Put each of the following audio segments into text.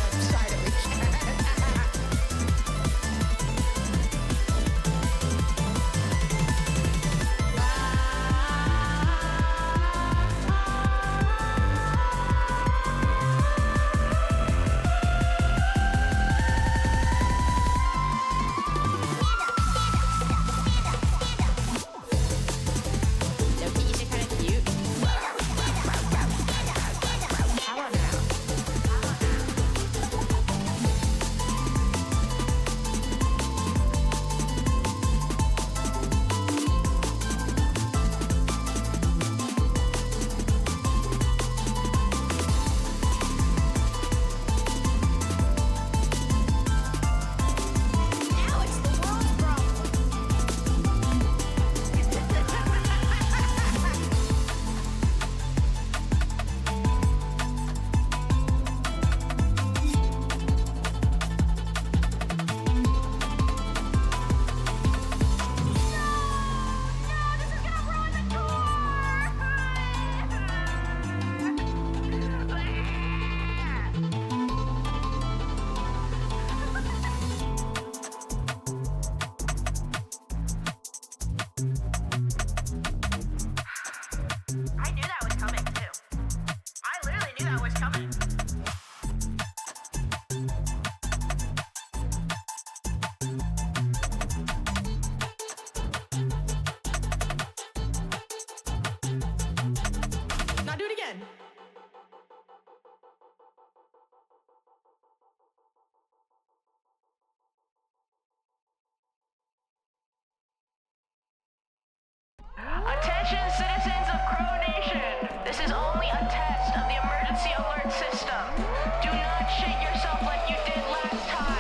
upside of the cat. Attention citizens of Crow Nation! This is only a test of the emergency alert system. Do not shit yourself like you did last time.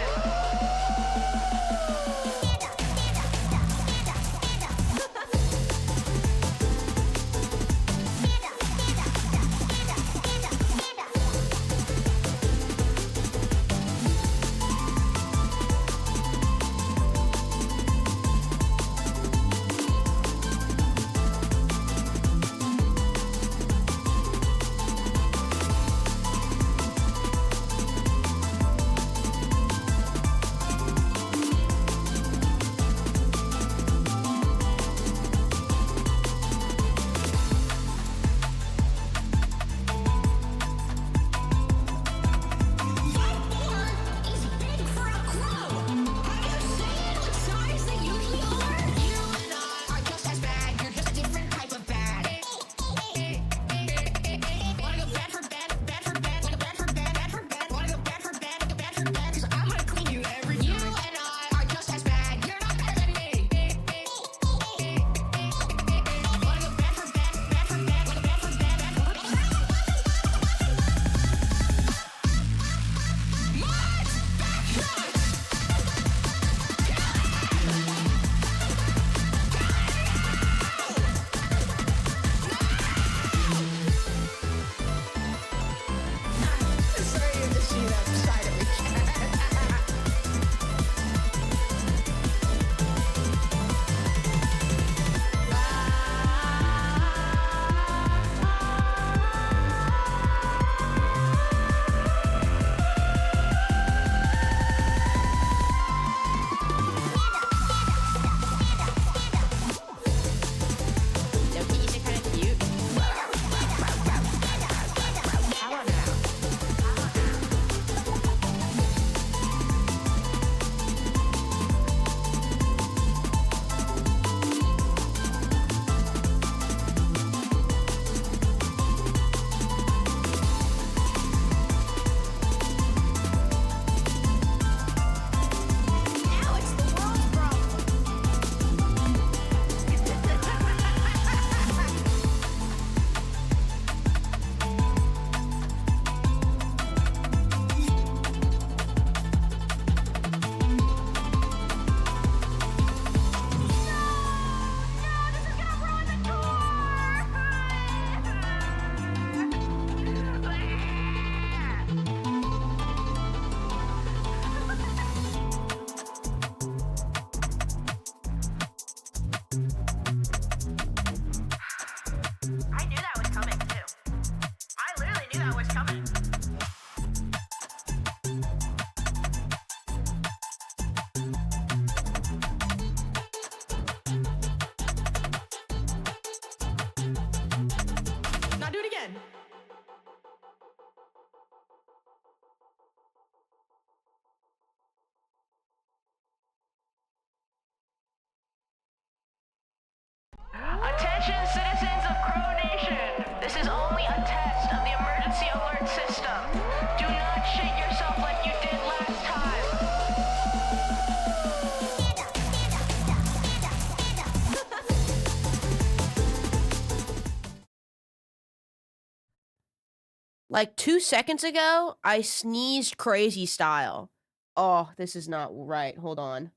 Like 2 seconds ago, I sneezed crazy style. Oh, this is not right. Hold on.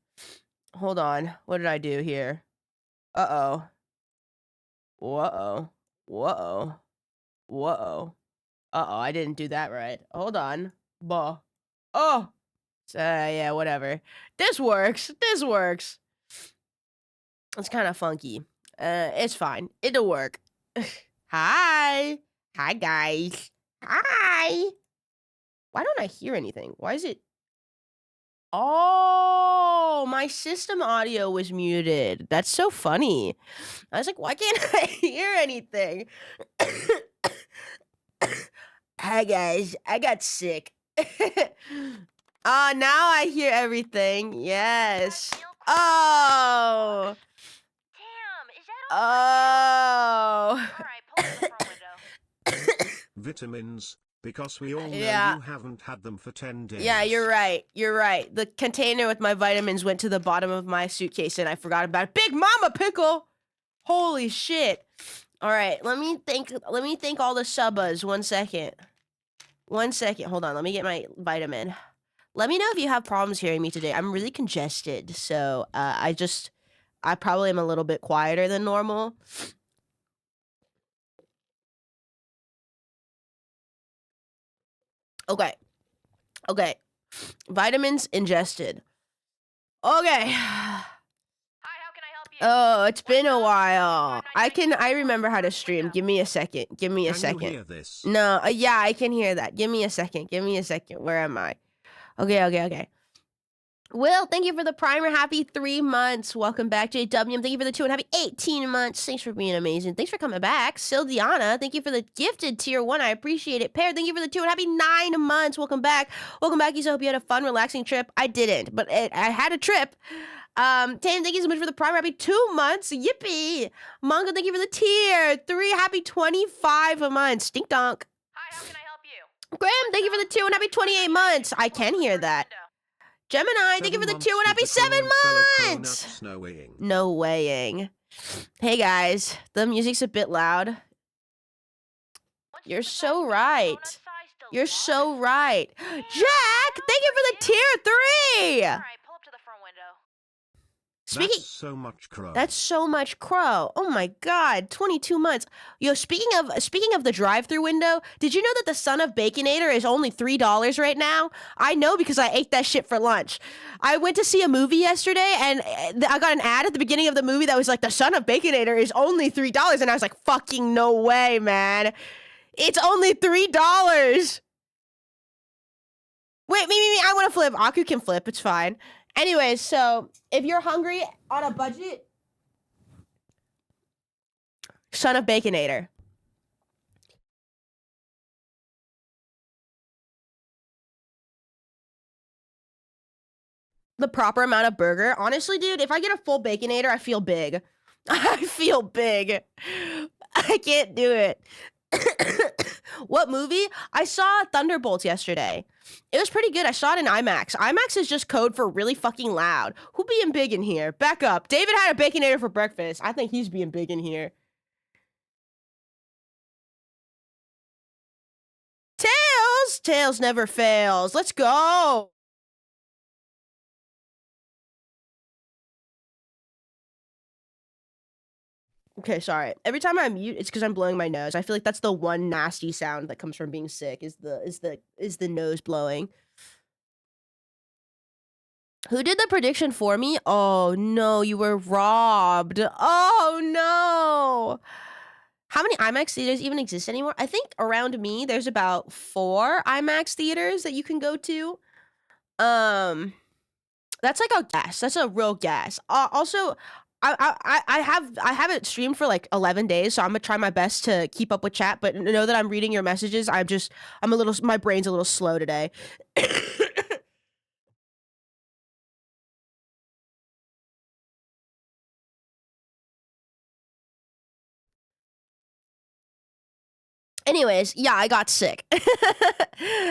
Hold on. What did I do here? Uh-oh. Whoa. Whoa. Whoa. Uh-oh, I didn't do that right. Hold on. Bah. Oh. Yeah, whatever. This works. This works. It's kind of funky. It's fine. It'll work. Hi. Hi, guys. Hi. Why don't I hear anything? Why is it? Oh, my system audio was muted. That's so funny. I was like, why can't I hear anything? Hi, guys. I got sick. Now I hear everything. Yes. Oh. Damn, is that all? Oh. Alright, pull up the front window. Vitamins, because we all know Yeah. you haven't had them for 10 days. Yeah, you're right. You're right. The container with my vitamins went to the bottom of my suitcase and I forgot about it. Big Mama Pickle! Holy shit. All right, let me think all the subbas. 1 second. 1 second. Hold on. Let me get my vitamin. Let me know if you have problems hearing me today. I'm really congested, so I probably am a little bit quieter than normal. Okay. Okay. Vitamins ingested. Okay. Hi, how can I help you? Oh, it's been a while. I remember how to stream. Give me a second. Give me a Can second. you hear this? No, yeah, I can hear that. Give me a second. Give me a second. Where am I? Okay. Will, thank you for the primer. Happy 3 months. Welcome back, JW. Thank you for the 2 and happy 18 months. Thanks for being amazing. Thanks for coming back. Sildiana, thank you for the gifted tier 1. I appreciate it. Pear, thank you for the 2 and happy 9 months. Welcome back. Welcome back. You hope you had a fun, relaxing trip. I didn't, but I had a trip. Tam, thank you so much for the primer. Happy 2 months. Yippee. Manga, thank you for the tier 3. Happy 25 months. Stink donk. Hi, how can I help you? Graham, thank you for the 2 and happy 28 months. I can hear that. Gemini, thank you for the 2 and happy 7 months. No weighing. Hey guys, the music's a bit loud. You're so right. You're so right. Jack, thank you for the tier 3. Alright, pull up to the front window. Speaking, That's so much crow. that's so much crow. Oh my god, 22 months. Yo, speaking of the drive-through window, did you know that the Son of Baconator is only $3 right now? I know because I ate that shit for lunch. I went to see a movie yesterday and I got an ad at the beginning of the movie that was like, the Son of Baconator is only $3, and I was like, fucking no way, man. It's only $3. Wait, me, I want to flip. Aku can flip, it's fine. Anyways, so if you're hungry on a budget, Son of Baconator. The proper amount of burger. Honestly, dude, if I get a full Baconator, I feel big. I feel big. I can't do it. What movie? I saw Thunderbolts yesterday. It was pretty good. I saw it in IMAX. IMAX is just code for really fucking loud. Who being big in here? Back up. David had a Baconator for breakfast. I think he's being big in here. Tails! Tails never fails. Let's go. Okay, sorry. Every time I mute, it's because I'm blowing my nose. I feel like that's the one nasty sound that comes from being sick is the nose blowing. Who did the prediction for me? Oh no, you were robbed. Oh no. How many IMAX theaters even exist anymore? I think around me there's about 4 IMAX theaters that you can go to. That's like a guess. That's a real guess. Also, I haven't streamed for like 11 days, so I'm gonna try my best to keep up with chat. But know that I'm reading your messages. My brain's a little slow today. Anyways, yeah, I got sick.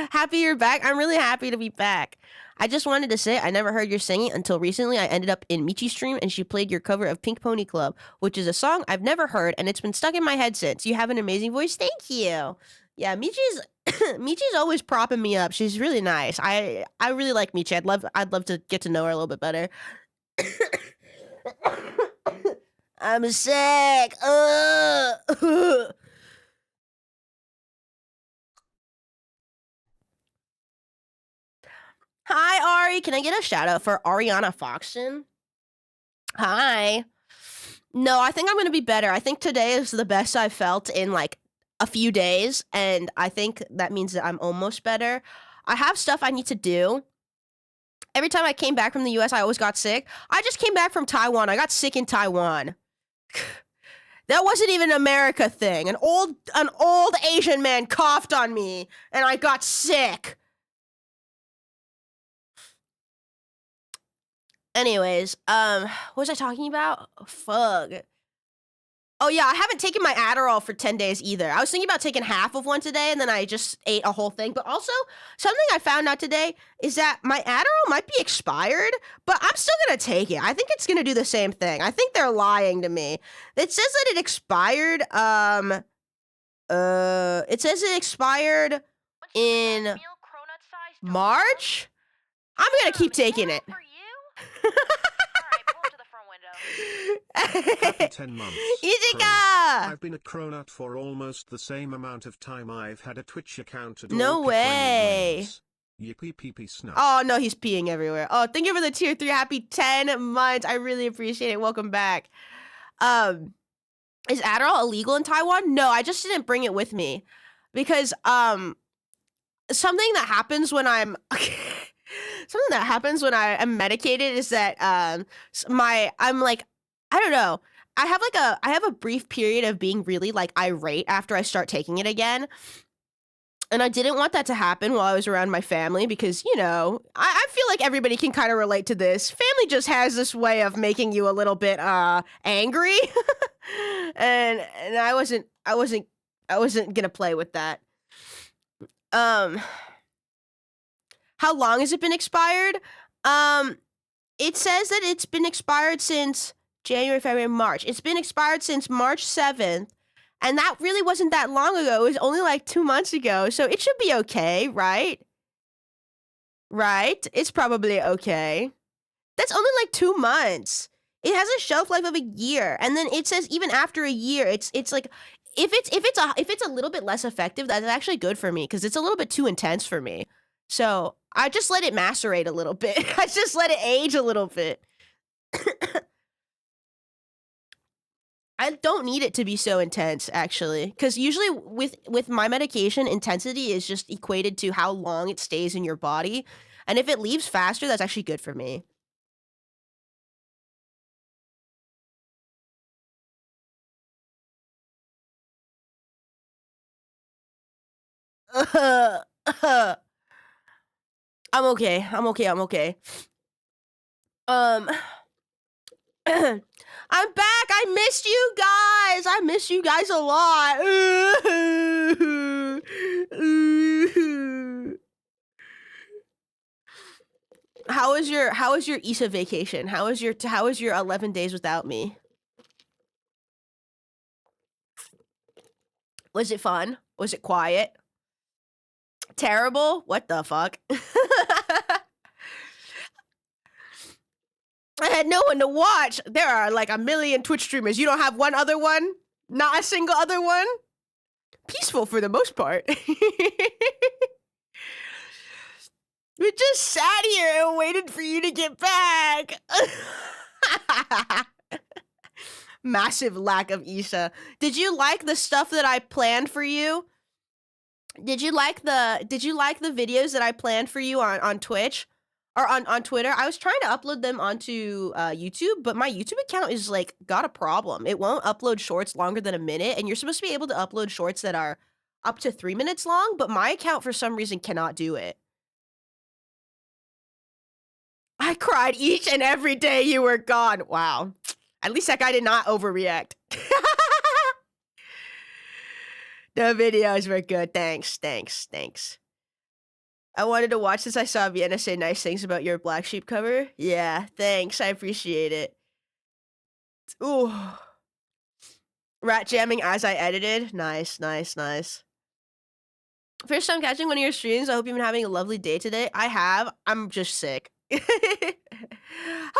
Happy you're back. I'm really happy to be back. I just wanted to say I never heard your singing until recently. I ended up in Michi's stream and she played your cover of Pink Pony Club, which is a song I've never heard and it's been stuck in my head since. You have an amazing voice. Thank you. Yeah, Michi's Michi's always propping me up. She's really nice. I really like Michi. I'd love to get to know her a little bit better. I'm sick. Hi, Ari. Can I get a shout out for Ariana Foxton? Hi. No, I think I'm gonna be better. I think today is the best I've felt in like a few days, and I think that means that I'm almost better. I have stuff I need to do. Every time I came back from the US, I always got sick. I just came back from Taiwan. I got sick in Taiwan. That wasn't even an America thing. An old Asian man coughed on me, and I got sick. Anyways, what was I talking about? Fuck. Oh yeah, I haven't taken my Adderall for 10 days either. I was thinking about taking half of one today, and then I just ate a whole thing. But also, something I found out today is that my Adderall might be expired, but I'm still gonna take it. I think it's gonna do the same thing. I think they're lying to me. It says that it expired, it says it expired in March? I'm gonna keep taking it. Happy 10 months. Ichika! I've been a cronut for almost the same amount of time I've had a Twitch account at No all way. games. Yippee pee pee snap. Oh, no, he's peeing everywhere. Oh, thank you for the tier 3. Happy 10 months. I really appreciate it. Welcome back. Is Adderall illegal in Taiwan? No, I just didn't bring it with me. Because, something that happens when I'm... something that happens when I am medicated is that, I'm like, I don't know. I have a brief period of being really like irate after I start taking it again. And I didn't want that to happen while I was around my family because, you know, I feel like everybody can kind of relate to this. Family just has this way of making you a little bit angry. and I wasn't gonna play with that. How long has it been expired? It says that it's been expired since January, February, March. It's been expired since March 7th, and that really wasn't that long ago. It was only like 2 months ago, so it should be okay, right? Right? It's probably okay. That's only like 2 months. It has a shelf life of a year, and then it says even after a year, it's like if it's a little bit less effective, that's actually good for me because it's a little bit too intense for me. So I just let it macerate a little bit. I just let it age a little bit. I don't need it to be so intense, actually, because usually with my medication, intensity is just equated to how long it stays in your body, and if it leaves faster, that's actually good for me. I'm okay. I'm okay. I'm okay. I'm back. I missed you guys. I miss you guys a lot. How was your Issa vacation? How was your 11 days without me? Was it fun? Was it quiet? Terrible? What the fuck? I had no one to watch. There are like a million Twitch streamers. You don't have one other one? Not a single other one? Peaceful for the most part. We just sat here and waited for you to get back. Massive lack of Issa. Did you like the stuff that I planned for you? Did you like the videos that I planned for you on Twitch? Or on Twitter? I was trying to upload them onto YouTube, but my YouTube account is like got a problem. It won't upload shorts longer than a minute, and you're supposed to be able to upload shorts that are up to 3 minutes long, but my account for some reason cannot do it. I cried each and every day you were gone. Wow. At least that guy did not overreact. The videos were good. Thanks. I wanted to watch this. I saw Vienna say nice things about your Black Sheep cover. Yeah, thanks. I appreciate it. Ooh. Rat jamming as I edited. Nice. First time catching one of your streams. I hope you've been having a lovely day today. I have. I'm just sick. How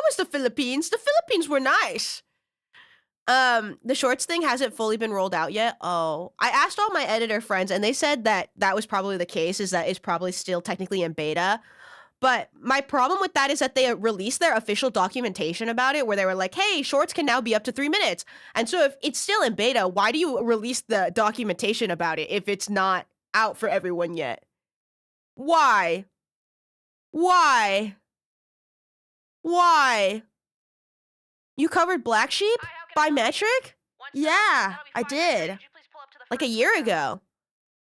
was the Philippines? The Philippines were nice. The shorts thing hasn't fully been rolled out yet. Oh, I asked all my editor friends and they said that that was probably the case, is that it's probably still technically in beta. But my problem with that is that they released their official documentation about it where they were like, hey, shorts can now be up to 3 minutes. And so if it's still in beta, why do you release the documentation about it if it's not out for everyone yet? Why? Why? Why? You covered Black Sheep Hi, how can by I help you? Metric? One Yeah, That'll be I fine. did. Could you please pull up to the Like a front year desk? ago.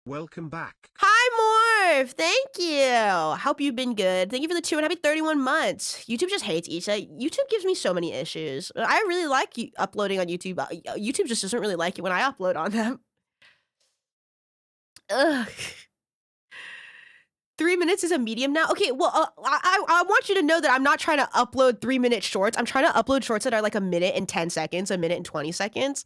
Welcome back. Hi, Morph. Thank you. Hope you've been good. Thank you for the 2 and happy 31 months. YouTube just hates Issa. YouTube gives me so many issues. I really like uploading on YouTube. YouTube just doesn't really like it when I upload on them. Ugh. 3 minutes is a medium now. Okay, well, I want you to know that I'm not trying to upload 3-minute shorts. I'm trying to upload shorts that are like a minute and 10 seconds, a minute and 20 seconds.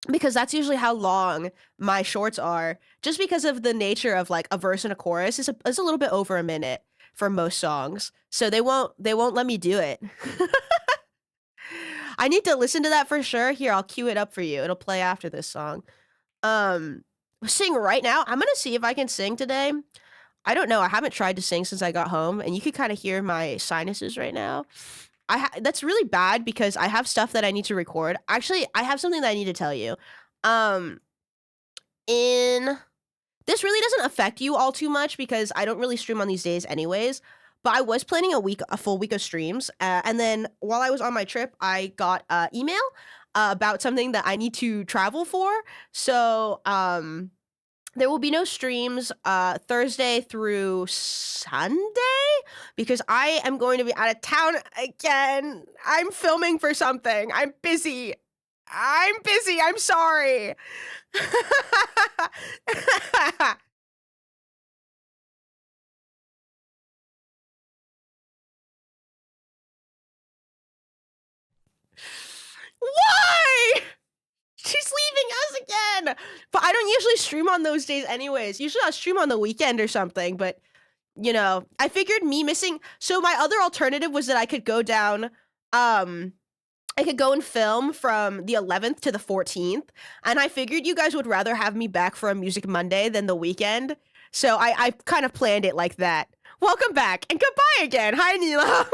Because that's usually how long my shorts are, just because of the nature of like a verse and a chorus is a little bit over a minute for most songs. So they won't let me do it. I need to listen to that for sure. Here, I'll cue it up for you. It'll play after this song. Sing right now. I'm gonna see if I can sing today. I don't know. I haven't tried to sing since I got home, and you can kind of hear my sinuses right now. That's really bad because I have stuff that I need to record. Actually, I have something that I need to tell you. This really doesn't affect you all too much because I don't really stream on these days anyways. But I was planning a full week of streams, and then while I was on my trip, I got an email about something that I need to travel for. So there will be no streams Thursday through Sunday because I am going to be out of town again. I'm filming for something. I'm busy. I'm sorry. Why? She's leaving us again. But I don't usually stream on those days anyways. Usually I'll stream on the weekend or something, but you know, I figured me missing. So my other alternative was that I could go down, I could go and film from the 11th to the 14th. And I figured you guys would rather have me back for a Music Monday than the weekend. So I kind of planned it like that. Welcome back and goodbye again. Hi, Neela.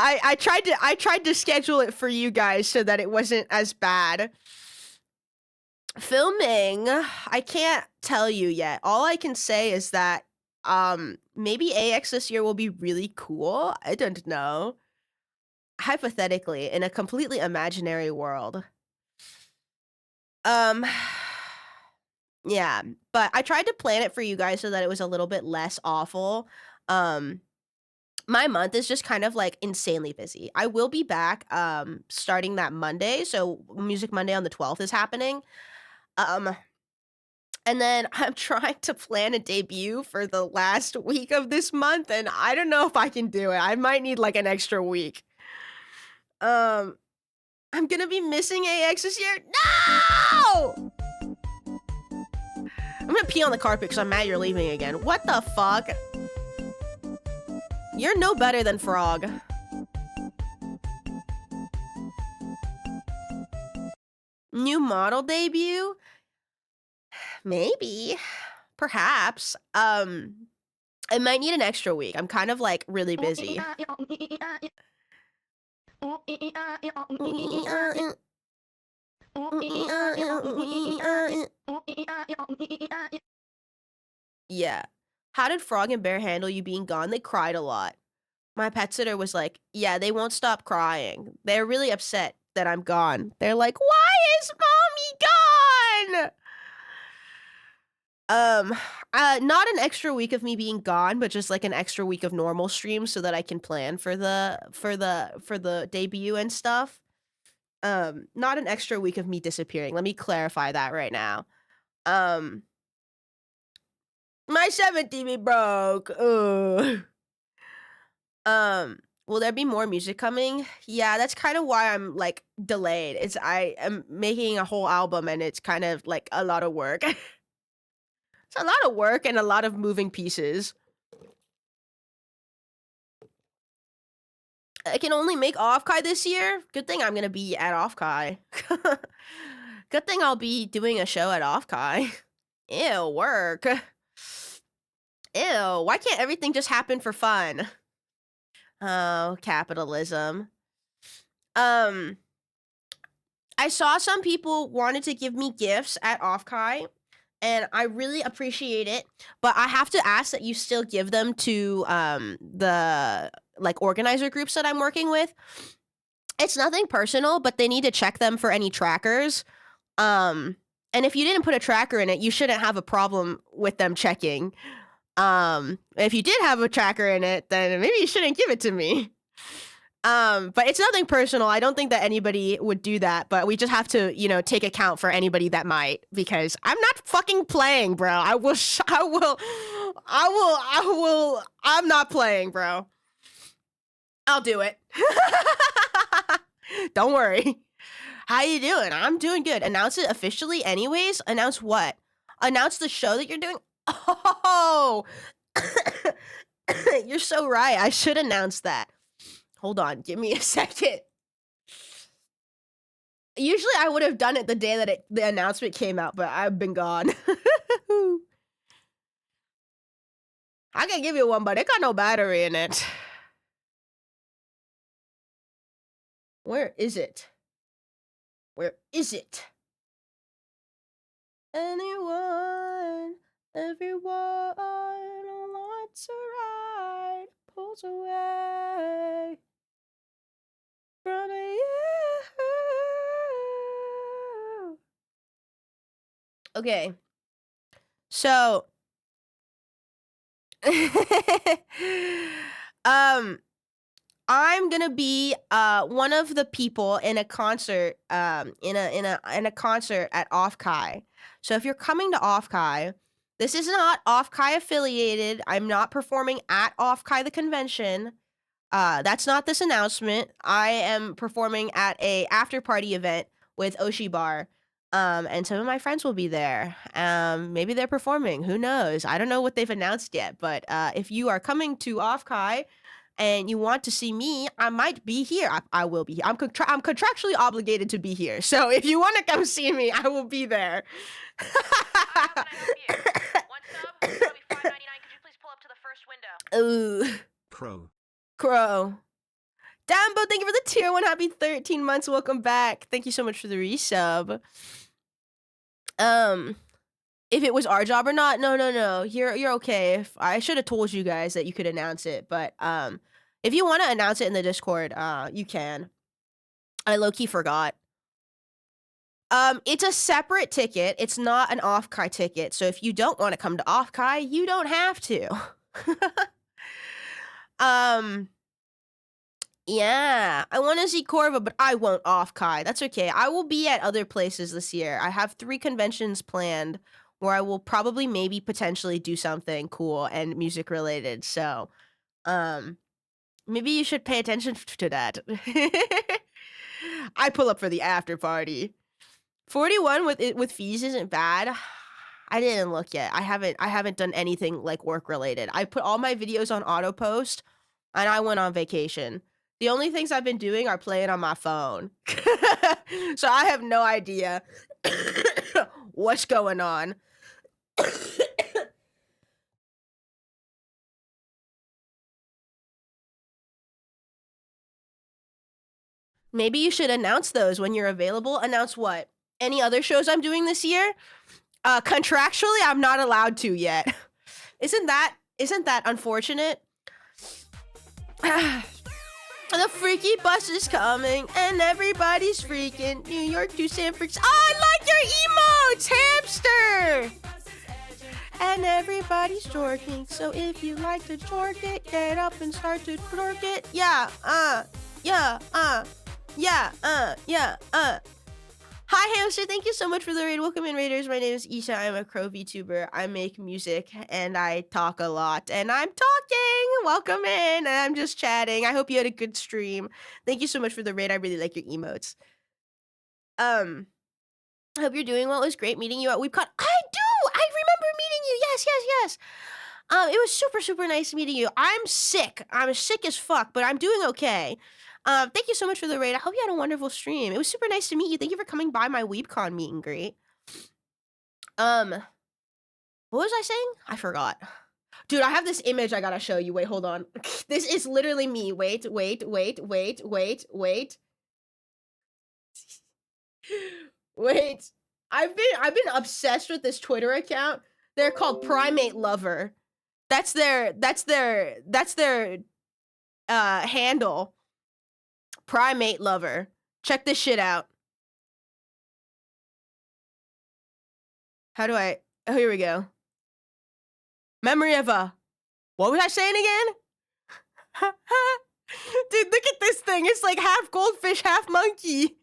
I tried to schedule it for you guys so that it wasn't as bad. Filming, I can't tell you yet. All I can say is that maybe AX this year will be really cool. I don't know. Hypothetically, in a completely imaginary world. Yeah, but I tried to plan it for you guys so that it was a little bit less awful. My month is just kind of like insanely busy. I will be back starting that Monday. So Music Monday on the 12th is happening. And then I'm trying to plan a debut for the last week of this month, and I don't know if I can do it. I might need like an extra week. I'm gonna be missing AX this year. No! I'm gonna pee on the carpet because I'm mad you're leaving again. What the fuck? You're no better than Frog. New model debut? Maybe. Perhaps. I might need an extra week. I'm kind of like really busy. Yeah. How did Frog and Bear handle you being gone? They cried a lot. My pet sitter was like, yeah, they won't stop crying. They're really upset that I'm gone. They're like, why is mommy gone? Not an extra week of me being gone, but just like an extra week of normal streams so that I can plan for the debut and stuff. Not an extra week of me disappearing. Let me clarify that right now. My 7 TV broke. Ugh. Will there be more music coming? Yeah, that's kind of why I'm like delayed. I am making a whole album and it's kind of like a lot of work. It's a lot of work and a lot of moving pieces. I can only make Offkai this year. Good thing I'm gonna be at Offkai. Good thing I'll be doing a show at Offkai. Ew, work. Ew, why can't everything just happen for fun? Oh, capitalism. I saw some people wanted to give me gifts at Offkai, and I really appreciate it, but I have to ask that you still give them to the like organizer groups that I'm working with. It's nothing personal, but they need to check them for any trackers. And if you didn't put a tracker in it, you shouldn't have a problem with them checking. If you did have a tracker in it, then maybe you shouldn't give it to me. But it's nothing personal. I don't think that anybody would do that, but we just have to, you know, take account for anybody that might, because I'm not fucking playing, bro. I'm not playing, bro. I'll do it. Don't worry. How you doing? I'm doing good. Announce it officially anyways. Announce what? Announce the show that you're doing? Oh, you're so right. I should announce that. Hold on. Give me a second. Usually I would have done it the day that the announcement came out, but I've been gone. I can give you one, but it got no battery in it. Where is it? Where is it? Anyone, everyone wants a ride, pulls away from you. Okay. So, I'm gonna be one of the people in a concert in a concert at Offkai. So if you're coming to Offkai, this is not Offkai affiliated. I'm not performing at Offkai the convention. That's not this announcement. I am performing at a after party event with Oshi Bar. And some of my friends will be there. Maybe they're performing. Who knows? I don't know what they've announced yet. But if you are coming to Offkai and you want to see me, I might be here. I will be here. I'm contractually obligated to be here. So if you want to come see me, I will be there. One sub, it'll be $5.99. Could you please pull up to the first window? Ooh. Crow. Dambo, thank you for the tier 1. Happy 13 months. Welcome back. Thank you so much for the resub. If it was our job or not, no. You're okay. If I should have told you guys that you could announce it, but if you want to announce it in the Discord, you can. I low-key forgot. It's a separate ticket. It's not an Offkai ticket. So if you don't want to come to Offkai, you don't have to. Yeah, I want to see Corva, but I won't Offkai. That's okay. I will be at other places this year. I have 3 conventions planned where I will probably maybe potentially do something cool and music related. So, maybe you should pay attention to that. I pull up for the after party. 41 with fees isn't bad. I didn't look yet. I haven't done anything like work related. I put all my videos on auto post and I went on vacation. The only things I've been doing are playing on my phone. So I have no idea what's going on. Maybe you should announce those when you're available. Announce what? Any other shows I'm doing this year? Contractually, I'm not allowed to yet. Isn't that unfortunate? The freaky bus is coming, and everybody's freaking. New York to San Francisco. Oh, I like your emotes, hamster! And everybody's jorking, so if you like to jork it, get up and start to twerk it. Yeah. Hi, Hamster. Thank you so much for the raid. Welcome in, Raiders. My name is Isaa. I'm a Crow VTuber. I make music and I talk a lot. And I'm talking. Welcome in. And I'm just chatting. I hope you had a good stream. Thank you so much for the raid. I really like your emotes. I hope you're doing well. It was great meeting you at WeebCon. I remember meeting you. Yes. It was super nice meeting you. I'm sick. I'm sick as fuck, but I'm doing okay. Thank you so much for the raid. I hope you had a wonderful stream. It was super nice to meet you. Thank you for coming by my WeebCon meet and greet. What was I saying? I forgot. Dude, I have this image I gotta show you. Wait, hold on. This is literally me. Wait. Wait. I've been obsessed with this Twitter account. They're called Primate Lover. That's their handle. Primate Lover. Check this shit out. How do I... Oh, here we go. Memory of a... What was I saying again? Dude, look at this thing. It's like half goldfish, half monkey.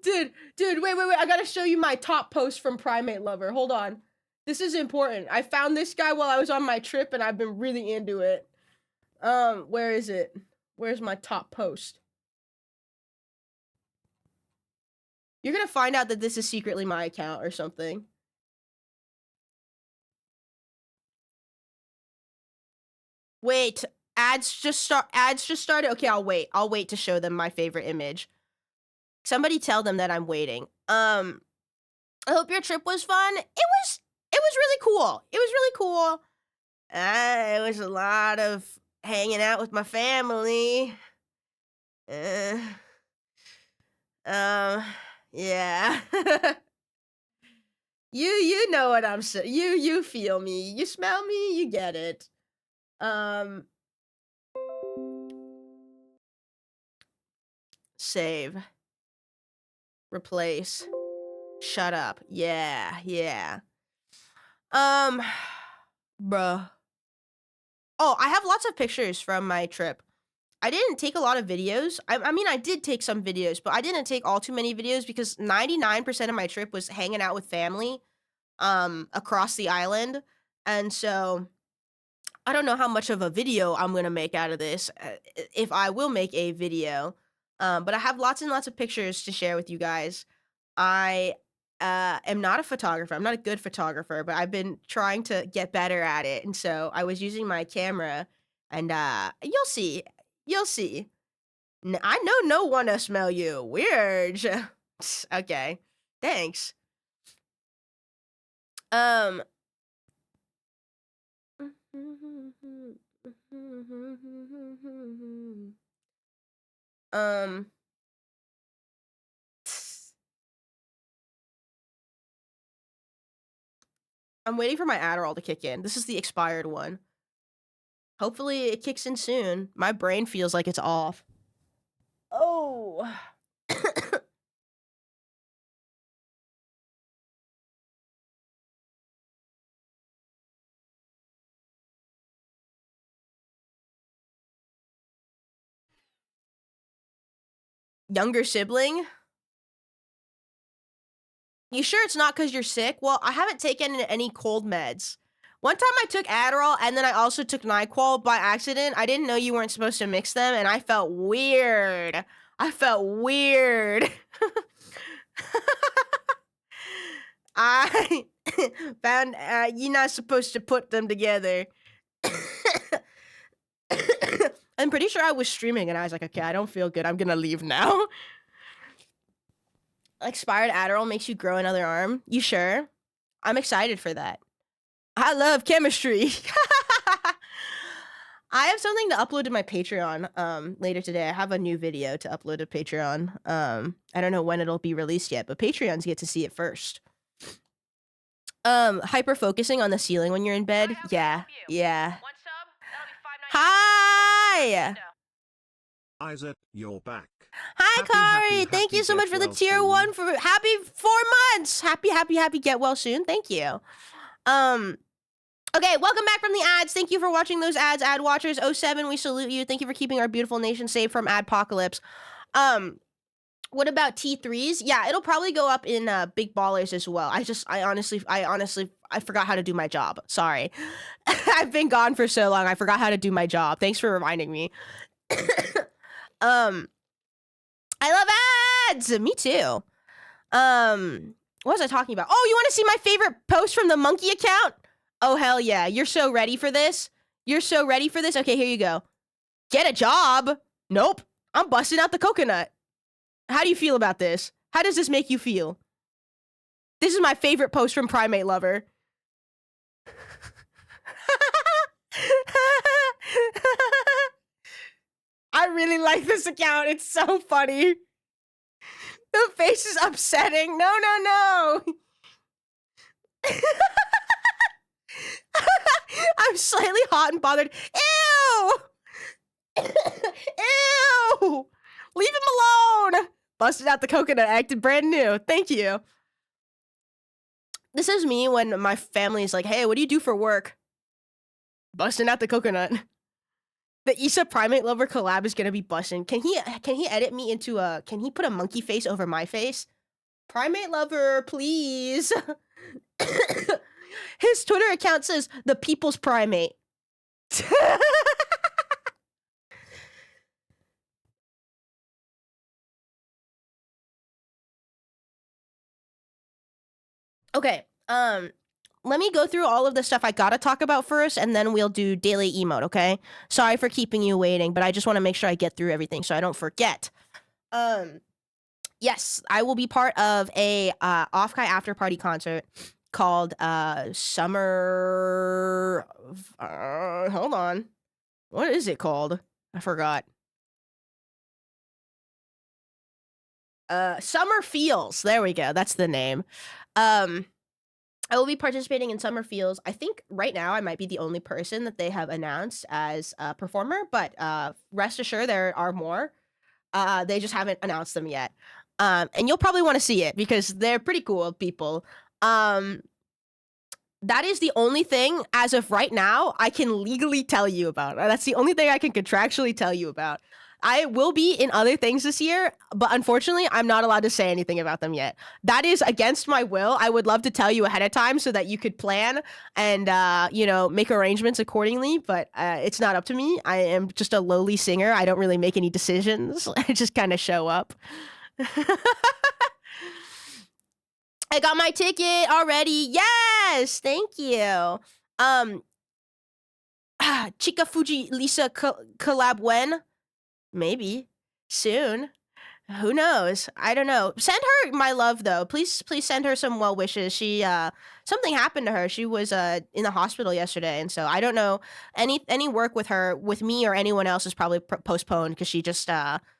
Dude, wait. I gotta show you my top post from Primate Lover. Hold on. This is important. I found this guy while I was on my trip, and I've been really into it. Where is it? Where's my top post? You're gonna find out that this is secretly my account or something. Wait, ads just started? Okay, I'll wait to show them my favorite image. Somebody tell them that I'm waiting. I hope your trip was fun. It was really cool. It was a lot of hanging out with my family. Yeah. You know what I'm saying. You feel me. You smell me. You get it. Save. Replace. Shut up. Yeah. Bruh. Oh, I have lots of pictures from my trip. I didn't take a lot of videos. I mean, I did take some videos, but I didn't take all too many videos because 99% of my trip was hanging out with family, across the island. And so I don't know how much of a video I'm gonna make out of this, if I will make a video. But I have lots and lots of pictures to share with you guys. I am not a photographer. I'm not a good photographer, but I've been trying to get better at it. And so I was using my camera, and you'll see. I know no one to smell you. Weird. Okay. Thanks. I'm waiting for my Adderall to kick in. This is the expired one. Hopefully it kicks in soon. My brain feels like it's off. Oh. Younger sibling? You sure it's not because you're sick? Well, I haven't taken any cold meds. One time I took Adderall and then I also took NyQuil by accident. I didn't know you weren't supposed to mix them and I felt weird. I found you're not supposed to put them together. I'm pretty sure I was streaming and I was like, okay, I don't feel good. I'm gonna leave now. Expired Adderall makes you grow another arm. You sure? I'm excited for that. I love chemistry. I have something to upload to my Patreon later today. I have a new video to upload to Patreon. I don't know when it'll be released yet, but Patreons get to see it first. Hyper focusing on the ceiling when you're in bed. Yeah. One sub, that'll be Hi! Isaac, you're back. Hi, Kari! Happy, Thank you so much for the tier soon. 1 for happy 4 months! Happy, get well soon. Thank you. Okay, welcome back from the ads. Thank you for watching those ads, ad watchers. 07, we salute you. Thank you for keeping our beautiful nation safe from adpocalypse. What about T3s? Yeah, it'll probably go up in big ballers as well. I honestly forgot how to do my job. Sorry. I've been gone for so long. I forgot how to do my job. Thanks for reminding me. I love ads. Me too. What was I talking about? Oh, you want to see my favorite post from the monkey account? Oh, hell yeah. You're so ready for this? You're so ready for this? Okay, here you go. Get a job? Nope. I'm busting out the coconut. How do you feel about this? How does this make you feel? This is my favorite post from Primate Lover. I really like this account. It's so funny. The face is upsetting. No, no, no. I'm slightly hot and bothered. Ew! Ew! Leave him alone! Busted out the coconut, acted brand new. Thank you. This is me when my family is like, hey, what do you do for work? Busting out the coconut. The Isa Primate Lover collab is gonna be busting. Can he edit me into a, can he put a monkey face over my face? Primate Lover, please. His Twitter account says the People's Primate. Okay, let me go through all of the stuff I gotta talk about first, and then we'll do daily emote, okay? Sorry for keeping you waiting, but I just want to make sure I get through everything so I don't forget. Yes, I will be part of a Off-Kai after party concert called Summer... hold on. What is it called? I forgot. Summer Feels. There we go. That's the name. I will be participating in Summer Feels. I think right now I might be the only person that they have announced as a performer, but rest assured there are more. They just haven't announced them yet. And you'll probably want to see it because they're pretty cool people. That is the only thing as of right now I can legally tell you about. That's the only thing I can contractually tell you about. I will be in other things this year, but unfortunately, I'm not allowed to say anything about them yet. That is against my will. I would love to tell you ahead of time so that you could plan and, you know, make arrangements accordingly, but it's not up to me. I am just a lowly singer. I don't really make any decisions. I just kind of show up. I got my ticket already. Yes, thank you. Chika Fuji Lisa collab when? Maybe soon. Who knows? I don't know. Send her my love though. Please send her some well wishes. She something happened to her. She was in the hospital yesterday, and so I don't know any work with her, with me or anyone else is probably postponed because she just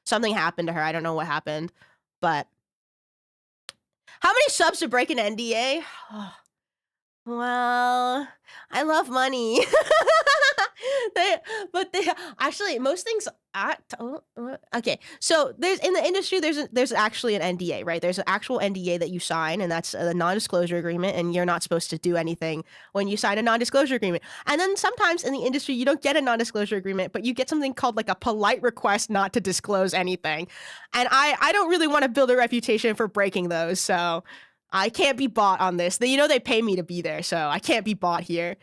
something happened to her. I don't know what happened, but how many subs to break an NDA? Oh, well, I love money. But actually most things okay, so there's in the industry there's actually an NDA, right? There's an actual NDA that you sign, and that's a non-disclosure agreement, and you're not supposed to do anything when you sign a non-disclosure agreement. And then sometimes in the industry you don't get a non-disclosure agreement, but you get something called like a polite request not to disclose anything. And I don't really want to build a reputation for breaking those, so I can't be bought on this. You know they pay me to be there, so I can't be bought here.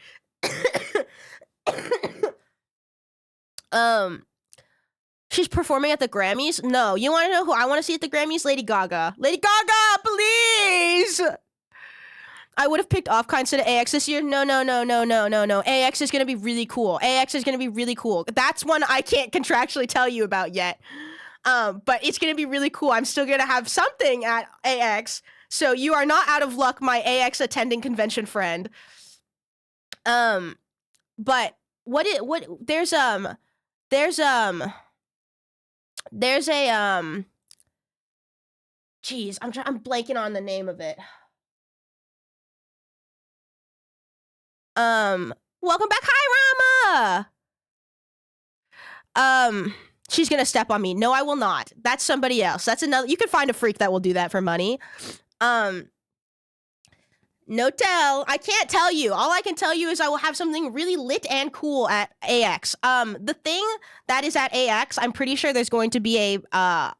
She's performing at the Grammys? No. You want to know who I want to see at the Grammys? Lady Gaga. Lady Gaga, please! I would have picked Off-Kai instead of AX this year. No. AX is going to be really cool. AX is going to be really cool. That's one I can't contractually tell you about yet. But it's going to be really cool. I'm still going to have something at AX. So you are not out of luck, my AX attending convention friend. But there's a geez, I'm blanking on the name of it. Welcome back. Hi, Rama. She's gonna step on me. No, I will not. That's somebody else. That's another. You can find a freak that will do that for money. No tell. I can't tell you. All I can tell you is I will have something really lit and cool at AX. The thing that is at AX, I'm pretty sure there's going to be an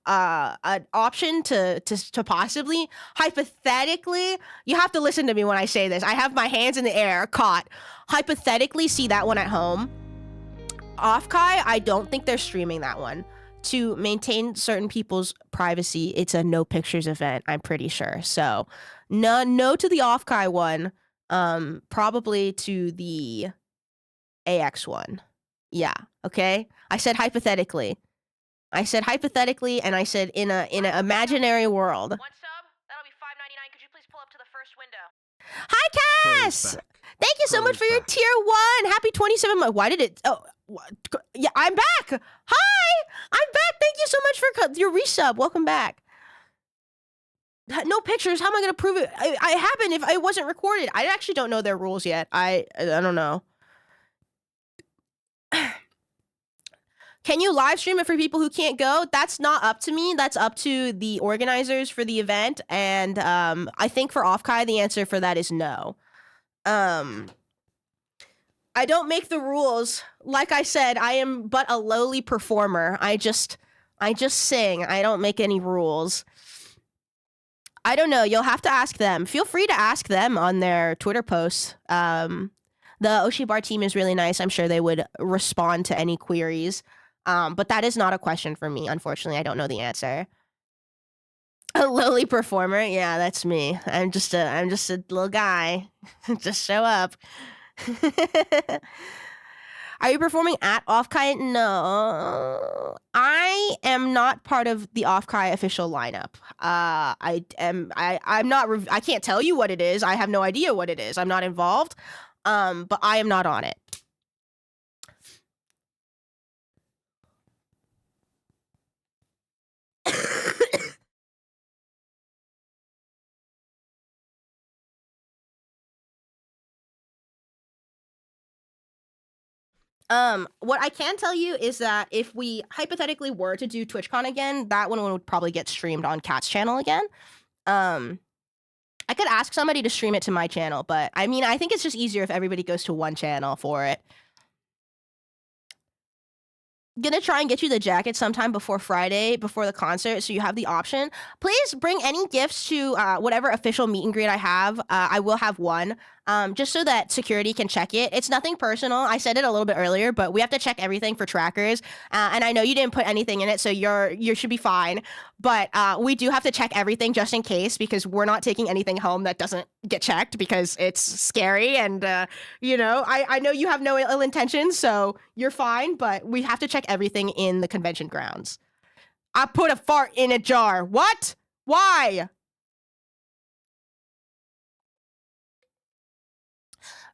option to possibly, hypothetically, you have to listen to me when I say this. I have my hands in the air, caught. Hypothetically, see that one at home. Offkai, I don't think they're streaming that one. To maintain certain people's privacy, it's a no pictures event, I'm pretty sure. So no to the Offkai one, probably to the AX one. Yeah, okay? I said hypothetically. And I said in an imaginary world. One sub? That'll be $5.99. Could you please pull up to the first window? Hi, Cass! Thank you so much for your tier 1. Happy 27 months. Why did it... Oh, yeah, I'm back. Hi, I'm back. Thank you so much for your resub. Welcome back. No pictures. How am I going to prove it? I happened if it wasn't recorded. I actually don't know their rules yet. I don't know. Can you live stream it for people who can't go? That's not up to me. That's up to the organizers for the event. And I think for Offkai, the answer for that is no. I don't make the rules. Like I said, I am but a lowly performer. I just sing. I don't make any rules. I don't know. You'll have to ask them. Feel free to ask them on their Twitter posts. The Oshibar team is really nice. I'm sure they would respond to any queries. But that is not a question for me. Unfortunately, I don't know the answer. A lowly performer? Yeah, that's me. I'm just a little guy. Just show up. Are you performing at Offkai? No, I am not part of the Offkai official lineup. I'm not. I can't tell you what it is. I have no idea what it is. I'm not involved. But I am not on it. What I can tell you is that if we hypothetically were to do TwitchCon again, that one would probably get streamed on Cat's channel again. I could ask somebody to stream it to my channel, but I mean, I think it's just easier if everybody goes to one channel for it. Gonna try and get you the jacket sometime before Friday, before the concert, so you have the option. Please bring any gifts to whatever official meet and greet I have. I will have one, just so that security can check it. It's nothing personal. I said it a little bit earlier, but we have to check everything for trackers. And I know you didn't put anything in it, so you should be fine. But we do have to check everything just in case, because we're not taking anything home that doesn't get checked because it's scary. And you know, I know you have no ill intentions, so you're fine. But we have to check everything in the convention grounds. I put a fart in a jar. What? Why?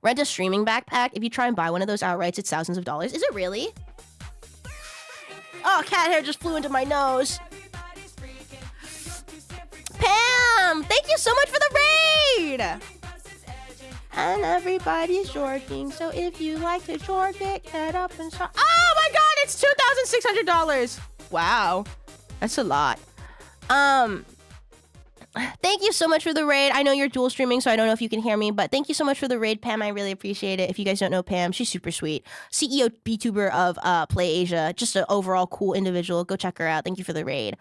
Rent a streaming backpack. If you try and buy one of those outright, it's thousands of dollars. Is it really? Oh, cat hair just flew into my nose. Pam, thank you so much for the raid. And everybody's jorking, so if you like to jork it, head up and start. Oh my god, it's $2,600. Wow, that's a lot. Thank you so much for the raid. I know you're dual streaming, so I don't know if you can hear me, but thank you so much for the raid, Pam. I really appreciate it. If you guys don't know Pam, she's super sweet. CEO BTuber of Play Asia, just an overall cool individual. Go check her out. Thank you for the raid.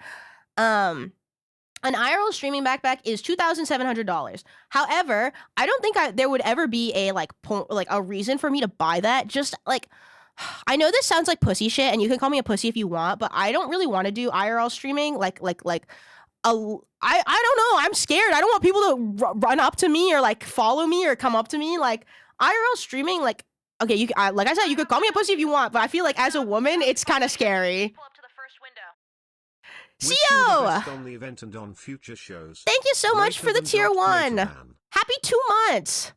An IRL streaming backpack is $2,700. However, I don't think there would ever be a a reason for me to buy that. Just like, I know this sounds like pussy shit, and you can call me a pussy if you want, but I don't really want to do IRL streaming. I don't know. I'm scared. I don't want people to run up to me or like follow me or come up to me. Like IRL streaming, like, okay, like I said, you could call me a pussy if you want, but I feel like as a woman, it's kind of scary. Pull up to the first window. CEO! On the event and on future shows. Thank you so much for the tier 1. Happy 2 months.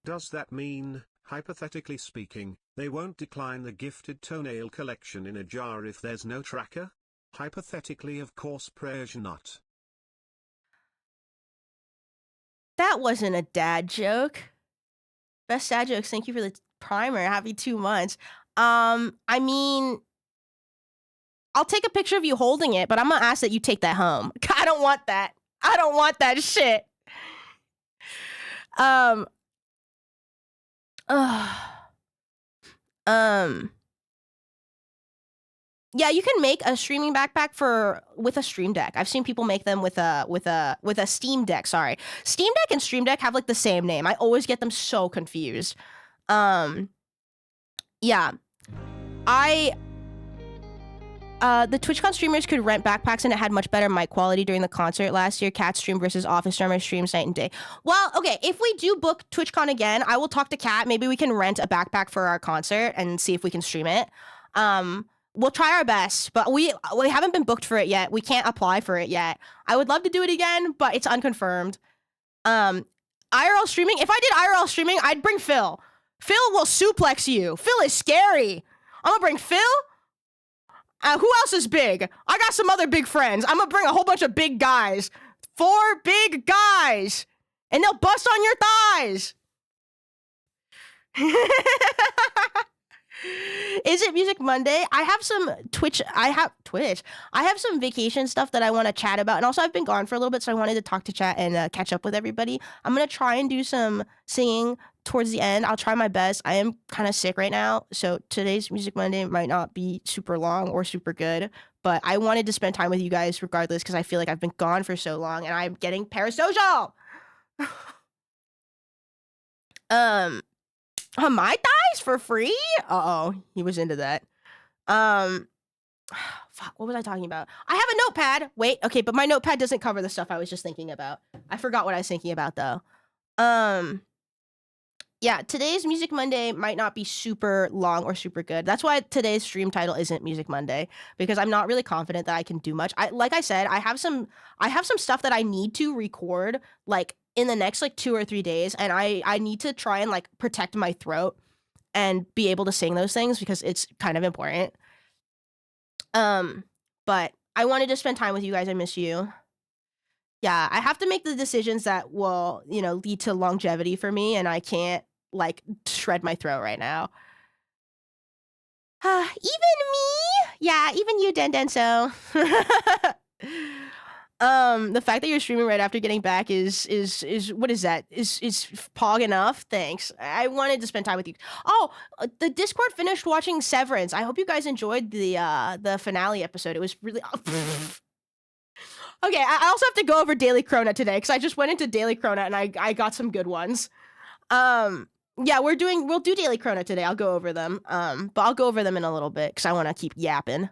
Does that mean, hypothetically speaking, they won't decline the gifted toenail collection in a jar if there's no tracker? Hypothetically, of course, prayers not. That wasn't a dad joke. Best dad jokes. Thank you for the primer. Happy 2 months. I mean, I'll take a picture of you holding it, but I'm gonna ask that you take that home. I don't want that. I don't want that shit. Um. Yeah, you can make a streaming backpack with a Stream Deck. I've seen people make them with a Steam Deck. Sorry, Steam Deck and Stream Deck have like the same name. I always get them so confused. Yeah, the TwitchCon streamers could rent backpacks and it had much better mic quality during the concert last year. Cat stream versus Office streamers streams night and day. Well, okay, if we do book TwitchCon again, I will talk to Cat. Maybe we can rent a backpack for our concert and see if we can stream it. We'll try our best, but we haven't been booked for it yet. We can't apply for it yet. I would love to do it again, but it's unconfirmed. IRL streaming. If I did IRL streaming, I'd bring Phil. Phil will suplex you. Phil is scary. I'm gonna bring Phil. Who else is big? I got some other big friends. I'm gonna bring a whole bunch of big guys. 4 big guys. And they'll bust on your thighs. Is it Music Monday? I have some Twitch. I have some vacation stuff that I want to chat about. And also I've been gone for a little bit, so I wanted to talk to chat and catch up with everybody. I'm going to try and do some singing towards the end. I'll try my best. I am kind of sick right now, so today's Music Monday might not be super long or super good, but I wanted to spend time with you guys regardless because I feel like I've been gone for so long and I'm getting parasocial. My thighs for free? Uh-oh, he was into that. Fuck, what was I talking about? I have a notepad. Wait, okay, but my notepad doesn't cover the stuff I was just thinking about. I forgot what I was thinking about though. Yeah, today's Music Monday might not be super long or super good. That's why today's stream title isn't Music Monday, because I'm not really confident that I can do much. Like I said, I have some stuff that I need to record like in the next like 2 or 3 days, and I need to try and like protect my throat and be able to sing those things because it's kind of important. But I wanted to spend time with you guys. I miss you. Yeah, I have to make the decisions that will, lead to longevity for me, and I can't like shred my throat right now. Even me? Yeah, even you, Dendenso. The fact that you're streaming right after getting back is what is that? Is pog enough? Thanks. I wanted to spend time with you. Oh, the Discord finished watching Severance. I hope you guys enjoyed the finale episode. It was really Okay, I also have to go over Daily Cronut today because I just went into Daily Cronut and I got some good ones. Yeah, we'll do Daily Cronut today. I'll go over them. But I'll go over them in a little bit because I want to keep yapping.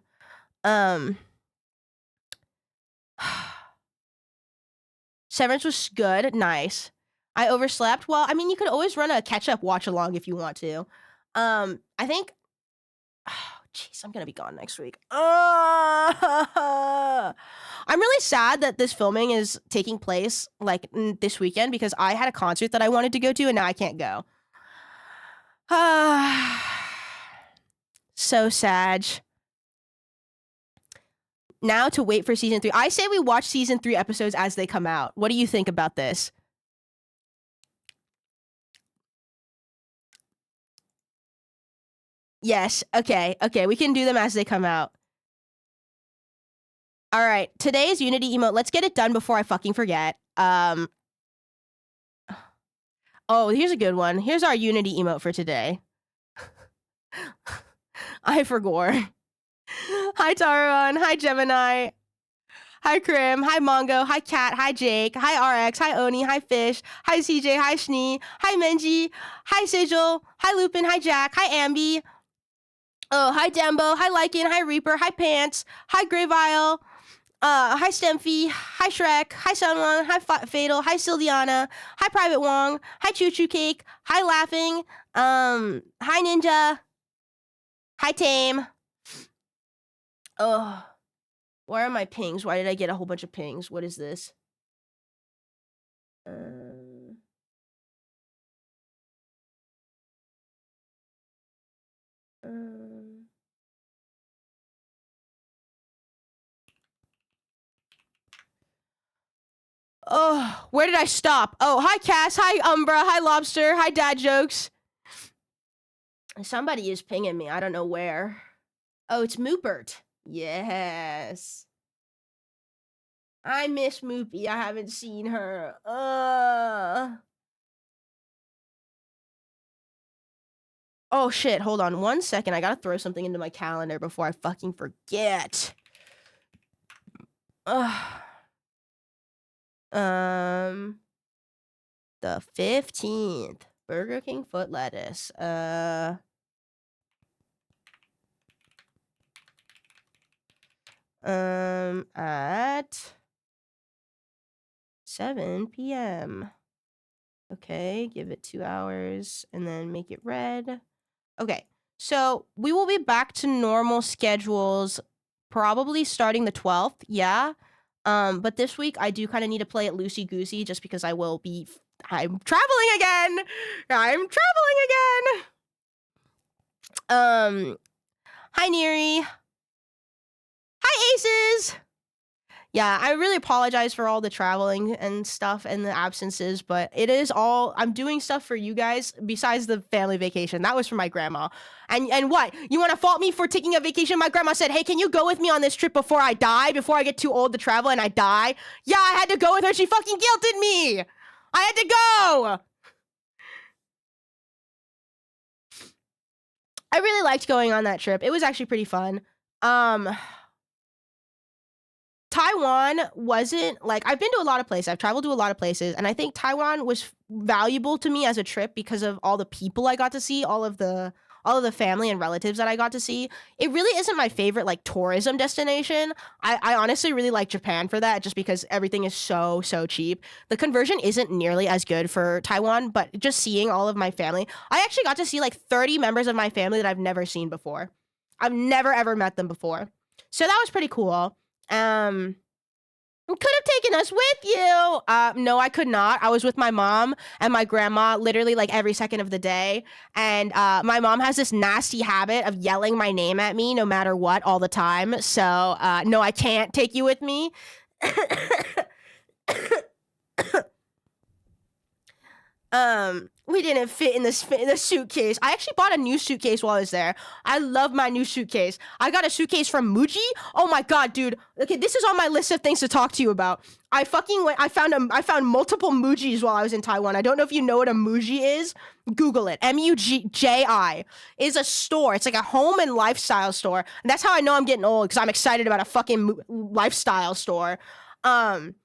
Severance was good. Nice. I overslept. Well, I mean, you could always run a catch-up watch-along if you want to. I think... Oh, jeez, I'm gonna be gone next week. I'm really sad that this filming is taking place, like, this weekend because I had a concert that I wanted to go to and now I can't go. So sad. Now to wait for season 3. I say we watch season 3 episodes as they come out. What do you think about this? Yes. Okay. We can do them as they come out. All right. Today's Unity emote. Let's get it done before I fucking forget. Oh, here's a good one. Here's our Unity emote for today. I forgot. Hi, Taron. Hi, Gemini. Hi, Krim. Hi, Mongo. Hi, Cat. Hi, Jake. Hi, RX. Hi, Oni. Hi, Fish. Hi, CJ. Hi, Schnee. Hi, Menji. Hi, Sigil. Hi, Lupin. Hi, Jack. Hi, Ambi. Oh, hi, Dembo. Hi, Lycan. Hi, Reaper. Hi, Pants. Hi, Greyvile. Hi, Stemphy. Hi, Shrek. Hi, Sunwon. Hi, Fatal. Hi, Sildiana. Hi, Private Wong. Hi, Choo Choo Cake. Hi, Laughing. Hi, Ninja. Hi, Tame. Oh, where are my pings? Why did I get a whole bunch of pings? What is this? Oh, where did I stop? Oh, hi, Cass. Hi, Umbra. Hi, Lobster. Hi, Dad Jokes. Somebody is pinging me. I don't know where. Oh, it's Moopert. Yes. I miss Moopy. I haven't seen her. Oh shit, hold on 1 second. I gotta throw something into my calendar before I fucking forget. The 15th. Burger King foot lettuce. At 7 p.m. Okay, give it 2 hours and then make it red. Okay, so we will be back to normal schedules probably starting the 12th, yeah. But this week I do kind of need to play it loosey-goosey just because I'm traveling again. Hi Neri. Hi Aces. Yeah, I really apologize for all the traveling and stuff and the absences, but it is all I'm doing stuff for you guys besides the family vacation. That was for my grandma. And what? You want to fault me for taking a vacation? My grandma said, "Hey, can you go with me on this trip before I die? Before I get too old to travel and I die?" Yeah, I had to go with her. She fucking guilted me. I had to go. I really liked going on that trip. It was actually pretty fun. Taiwan wasn't like I've been to a lot of places. I've traveled to a lot of places, and I think Taiwan was valuable to me as a trip because of all the people I got to see, all of the family and relatives that I got to see. It really isn't my favorite like tourism destination. I honestly really like Japan for that, just because everything is so cheap. The conversion isn't nearly as good for Taiwan, but just seeing all of my family, I actually got to see like 30 members of my family that I've never seen before. I've never ever met them before, so that was pretty cool. Could have taken us with you. No, I could not. I was with my mom and my grandma literally like every second of the day. And my mom has this nasty habit of yelling my name at me no matter what all the time. So no, I can't take you with me. We didn't fit in the suitcase. I actually bought a new suitcase while I was there. I love my new suitcase. I got a suitcase from Muji. Oh my god, dude. Okay, this is on my list of things to talk to you about. I found multiple Mujis while I was in Taiwan. I don't know if you know what a Muji is. Google it. Muji is a store. It's like a home and lifestyle store. And that's how I know I'm getting old, because I'm excited about a fucking lifestyle store. And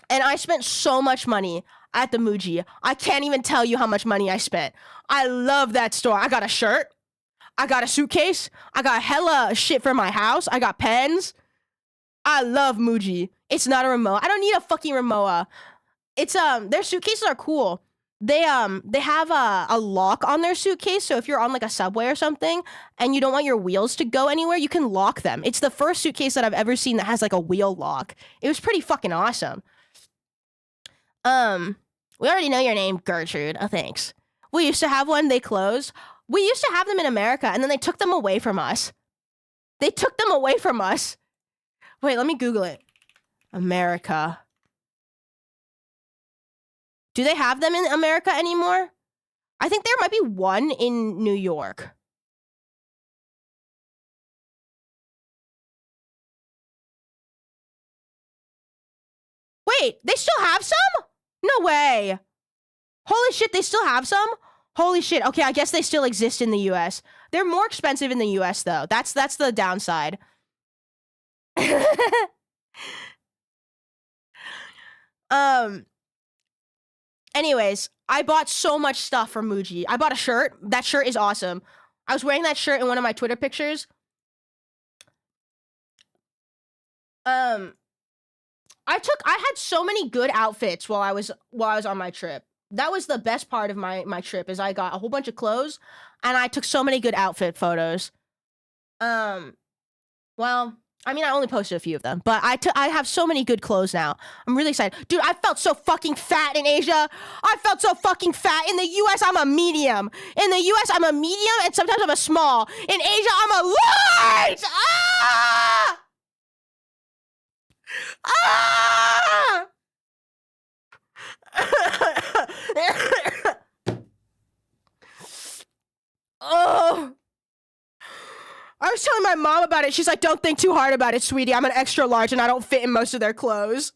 I spent so much money at the Muji. I can't even tell you how much money I spent. I love that store. I got a shirt. I got a suitcase. I got hella shit for my house. I got pens. I love Muji. It's not a Rimowa. I don't need a fucking Rimowa. It's their suitcases are cool. They have a lock on their suitcase, so if you're on like a subway or something and you don't want your wheels to go anywhere, you can lock them. It's the first suitcase that I've ever seen that has like a wheel lock. It was pretty fucking awesome. We already know your name, Gertrude. Oh, thanks. We used to have one. They closed. We used to have them in America, and then they took them away from us. Wait, let me Google it. America. Do they have them in America anymore? I think there might be one in New York. Wait, they still have some? No way. Holy shit, they still have some? Holy shit. Okay, I guess they still exist in the US. They're more expensive in the US though. That's the downside. Anyways, I bought so much stuff from Muji. I bought a shirt. That shirt is awesome. I was wearing that shirt in one of my Twitter pictures. I had so many good outfits while I was on my trip. That was the best part of my trip, is I got a whole bunch of clothes and I took so many good outfit photos. Well, I mean, I only posted a few of them, but I have so many good clothes now. I'm really excited. Dude, I felt so fucking fat in Asia. I felt so fucking fat. In the US, I'm a medium. In the US, I'm a medium, and sometimes I'm a small. In Asia, I'm a large! Ah! Ah! Oh, I was telling my mom about it. She's like, don't think too hard about it, sweetie. I'm an extra large and I don't fit in most of their clothes.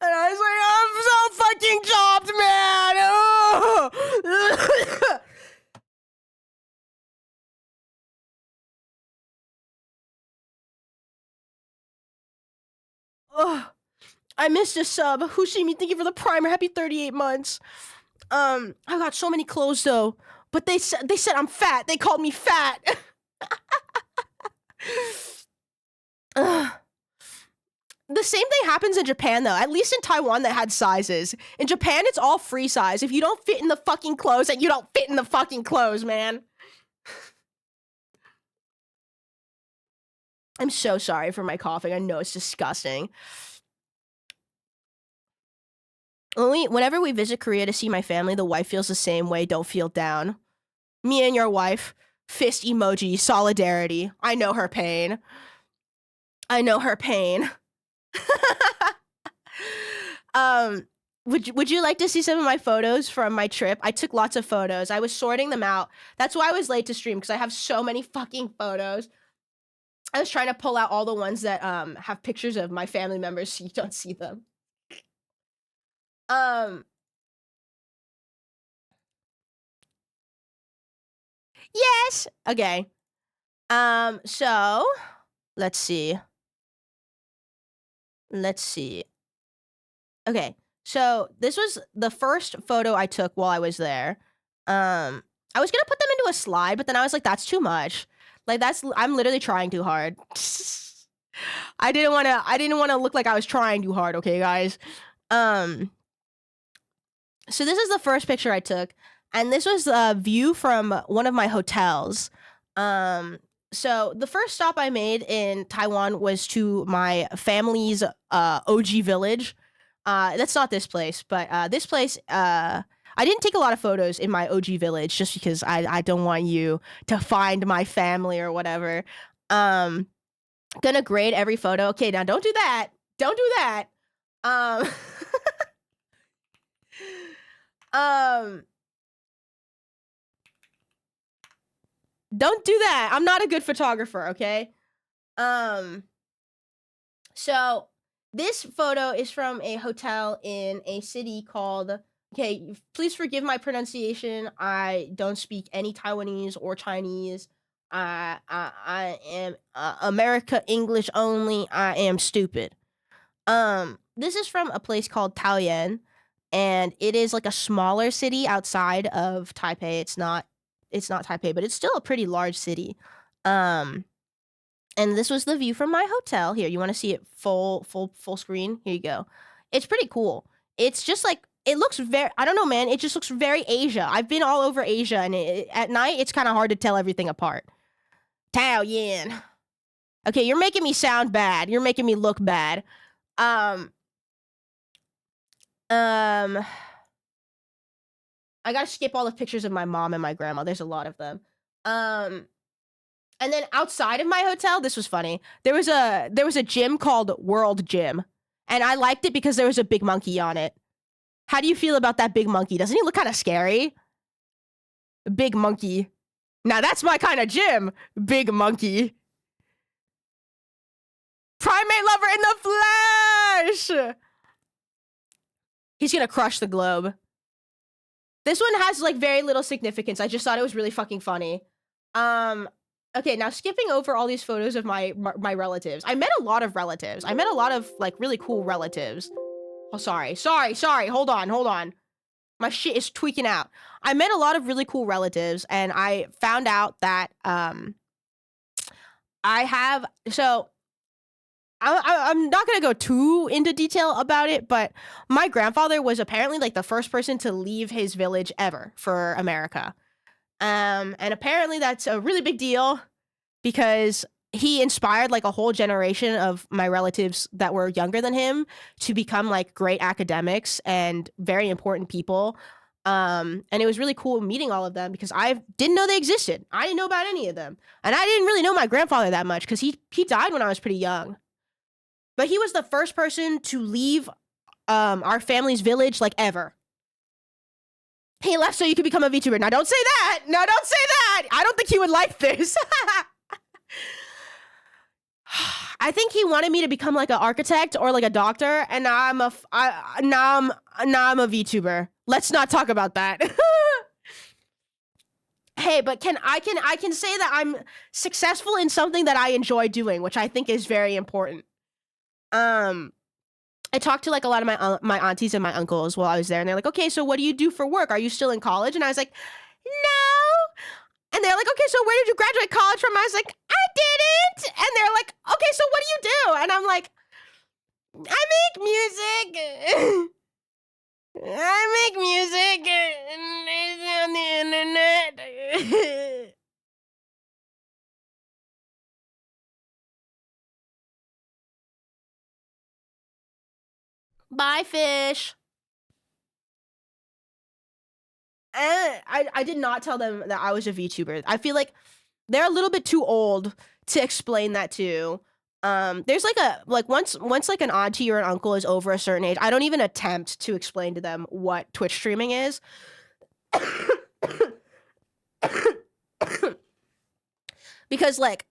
And I was like, I'm so fucking chopped, man. Oh. Oh, I missed a sub. Hushimi, thank you for the primer. Happy 38 months. I got so many clothes though, but they said I'm fat. They called me fat. The same thing happens in Japan though. At least in Taiwan that had sizes. In Japan, it's all free size. If you don't fit in the fucking clothes, then you don't fit in the fucking clothes, man. I'm so sorry for my coughing. I know it's disgusting. Whenever we visit Korea to see my family, the wife feels the same way. Don't feel down. Me and your wife. Fist emoji. Solidarity. I know her pain. I know her pain. Would you like to see some of my photos from my trip? I took lots of photos. I was sorting them out. That's why I was late to stream, because I have so many fucking photos. I was trying to pull out all the ones that have pictures of my family members so you don't see them. Yes. Okay. So let's see. Okay. So this was the first photo I took while I was there. I was gonna put them into a slide, but then I was like, that's too much. Like I'm literally trying too hard. I didn't want to look like I was trying too hard, okay, guys? So this is the first picture I took, and this was a view from one of my hotels. So the first stop I made in Taiwan was to my family's OG village. That's not this place, but this place, I didn't take a lot of photos in my OG village just because I don't want you to find my family or whatever. Gonna grade every photo. Okay, now don't do that. Don't do that. Don't do that. I'm not a good photographer, okay? So this photo is from a hotel in a city called, okay, please forgive my pronunciation. I don't speak any Taiwanese or Chinese. I am America English only. I am stupid. This is from a place called Taoyuan, and it is like a smaller city outside of Taipei. It's not Taipei, but it's still a pretty large city. And this was the view from my hotel. Here, you want to see it full screen? Here you go. It's pretty cool. It's just like, it looks very, I don't know, man. It just looks very Asia. I've been all over Asia, and at night, it's kind of hard to tell everything apart. Taoyuan. Okay, you're making me sound bad. You're making me look bad. I gotta skip all the pictures of my mom and my grandma. There's a lot of them. And then outside of my hotel, this was funny. There was a gym called World Gym, and I liked it because there was a big monkey on it. How do you feel about that big monkey? Doesn't he look kind of scary? Big monkey. Now that's my kind of gym. Big monkey. Primate lover in the flesh. He's gonna crush the globe. This one has like very little significance. I just thought it was really fucking funny. Okay, now skipping over all these photos of my relatives. I met a lot of relatives. I met a lot of like really cool relatives. Oh, sorry. Hold on. My shit is tweaking out. I met a lot of really cool relatives, and I found out that I'm not gonna go too into detail about it, but my grandfather was apparently like the first person to leave his village ever for America. And apparently that's a really big deal because he inspired like a whole generation of my relatives that were younger than him to become like great academics and very important people. And it was really cool meeting all of them because I didn't know they existed. I didn't know about any of them. And I didn't really know my grandfather that much because he died when I was pretty young. But he was the first person to leave our family's village like ever. He left so you could become a VTuber. Now don't say that. No, don't say that. I don't think he would like this. I think he wanted me to become like an architect or like a doctor, and now I'm a VTuber. Let's not talk about that. Hey, but I can say that I'm successful in something that I enjoy doing, which I think is very important. I talked to like a lot of my aunties and my uncles while I was there, and they're like, "Okay, so what do you do for work? Are you still in college?" And I was like, "No." And they're like, "Okay, so where did you graduate college from?" I was like, "I didn't." And they're like, "Okay, so what do you do?" And I'm like, "I make music." I make music and it's on the internet. Bye, fish. I did not tell them that I was a VTuber. I feel like they're a little bit too old to explain that to. There's like once like an auntie or an uncle is over a certain age, I don't even attempt to explain to them what Twitch streaming is. Because like,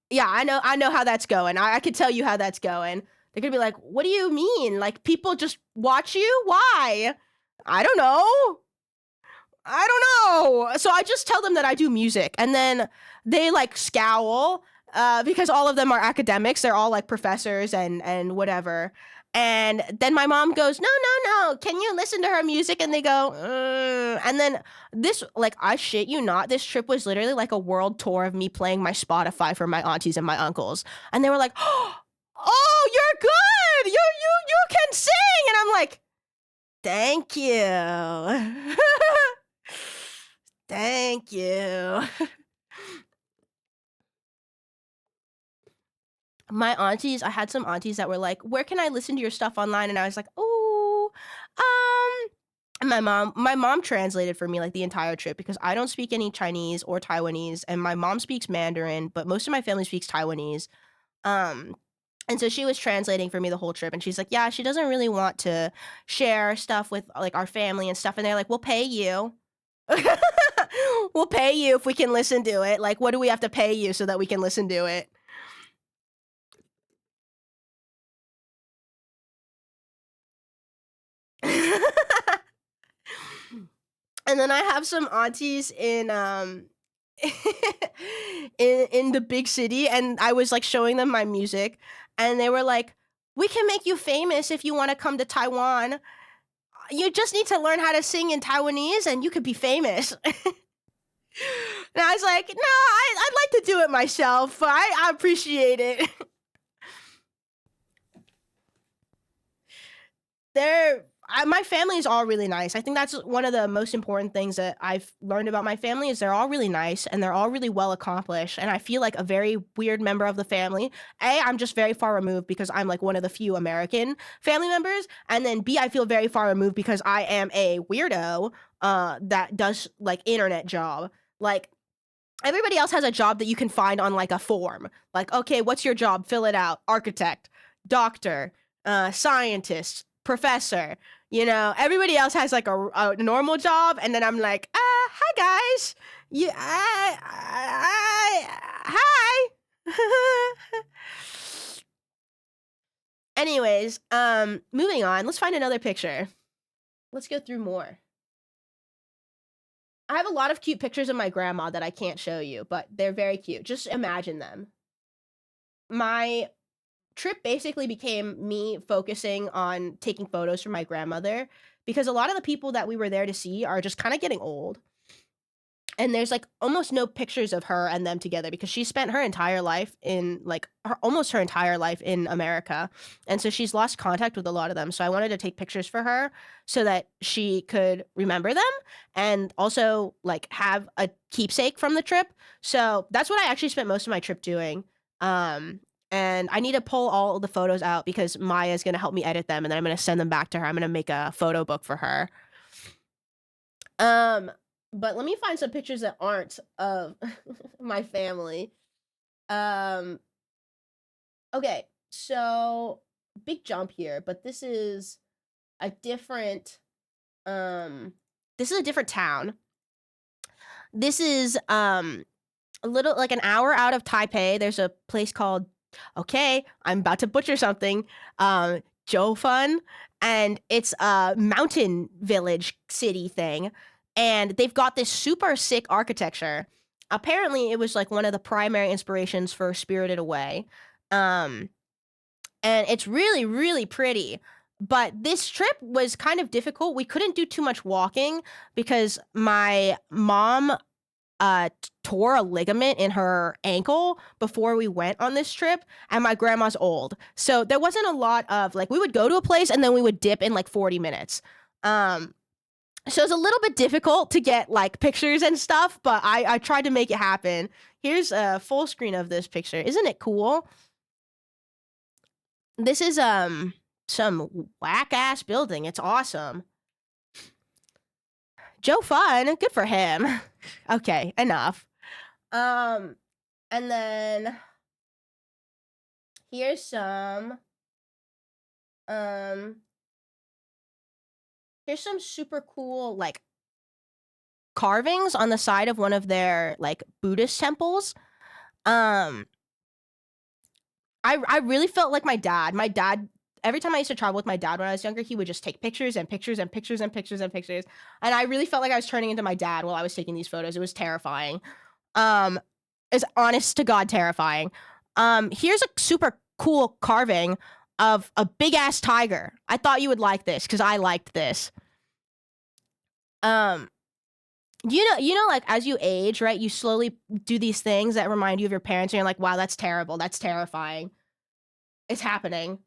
yeah, I know how that's going. I could tell you how that's going. They're gonna be like, "What do you mean? Like people just watch you? Why?" I don't know. So I just tell them that I do music, and then they like scowl because all of them are academics. They're all like professors and whatever. And then my mom goes, "No, no, no. Can you listen to her music?" And they go, and then this, like, I shit you not, this trip was literally like a world tour of me playing my Spotify for my aunties and my uncles. And they were like, "Oh, you're good. You can sing." And I'm like, "Thank you." Thank you. My aunties, I had some aunties that were like, "Where can I listen to your stuff online?" And I was like, "Oh, and my mom translated for me like the entire trip because I don't speak any Chinese or Taiwanese, and my mom speaks Mandarin, but most of my family speaks Taiwanese. Um, and so she was translating for me the whole trip, and she's like, "Yeah, she doesn't really want to share stuff with like our family and stuff." And they're like, "We'll pay you." We'll pay you if we can listen to it. Like, what do we have to pay you so that we can listen to it? And then I have some aunties in in the big city, and I was like showing them my music, and they were like, "We can make you famous if you want to come to Taiwan. You just need to learn how to sing in Taiwanese and you could be famous." And I was like, "No, I'd like to do it myself. I appreciate it." My family is all really nice. I think that's one of the most important things that I've learned about my family is they're all really nice and they're all really well accomplished. And I feel like a very weird member of the family. A, I'm just very far removed because I'm like one of the few American family members. And then B, I feel very far removed because I am a weirdo that does like internet job. Like everybody else has a job that you can find on like a form. Like, okay, what's your job? Fill it out. Architect, doctor, scientist, professor. You know, everybody else has like a normal job, and then I'm like, hi guys. Yeah, hi. Anyways, moving on. Let's find another picture. Let's go through more. I have a lot of cute pictures of my grandma that I can't show you, but they're very cute. Just imagine them. My trip basically became me focusing on taking photos for my grandmother because a lot of the people that we were there to see are just kind of getting old. And there's like almost no pictures of her and them together because she spent her entire life in like almost her entire life in America. And so she's lost contact with a lot of them. So I wanted to take pictures for her so that she could remember them and also like have a keepsake from the trip. So that's what I actually spent most of my trip doing. And I need to pull all the photos out because Maya's going to help me edit them and then I'm going to send them back to her. I'm going to make a photo book for her. But let me find some pictures that aren't of my family. Okay, so big jump here, but this is a different town. This is a little like an hour out of Taipei. There's a place called Okay, I'm about to butcher something. Jofun, and it's a mountain village city thing, and they've got this super sick architecture. Apparently, it was like one of the primary inspirations for Spirited Away. Um, and it's really, really pretty. But this trip was kind of difficult. We couldn't do too much walking because my mom tore a ligament in her ankle before we went on this trip, and my grandma's old. So there wasn't a lot of like, we would go to a place and then we would dip in like 40 minutes. So it's a little bit difficult to get like pictures and stuff, but I tried to make it happen. Here's a full screen of this picture. Isn't it cool? This is some whack ass building. It's awesome. Joe Fun, good for him. Okay, enough. And then here's some super cool like carvings on the side of one of their like Buddhist temples. I really felt like my dad. My dad, every time I used to travel with my dad when I was younger, he would just take pictures and pictures and pictures and pictures and pictures. And I really felt like I was turning into my dad while I was taking these photos. It was terrifying. It's honest to God terrifying. Here's a super cool carving of a big ass tiger. I thought you would like this because I liked this. You know, like as you age, right? You slowly do these things that remind you of your parents, and you're like, wow, that's terrible. That's terrifying. It's happening.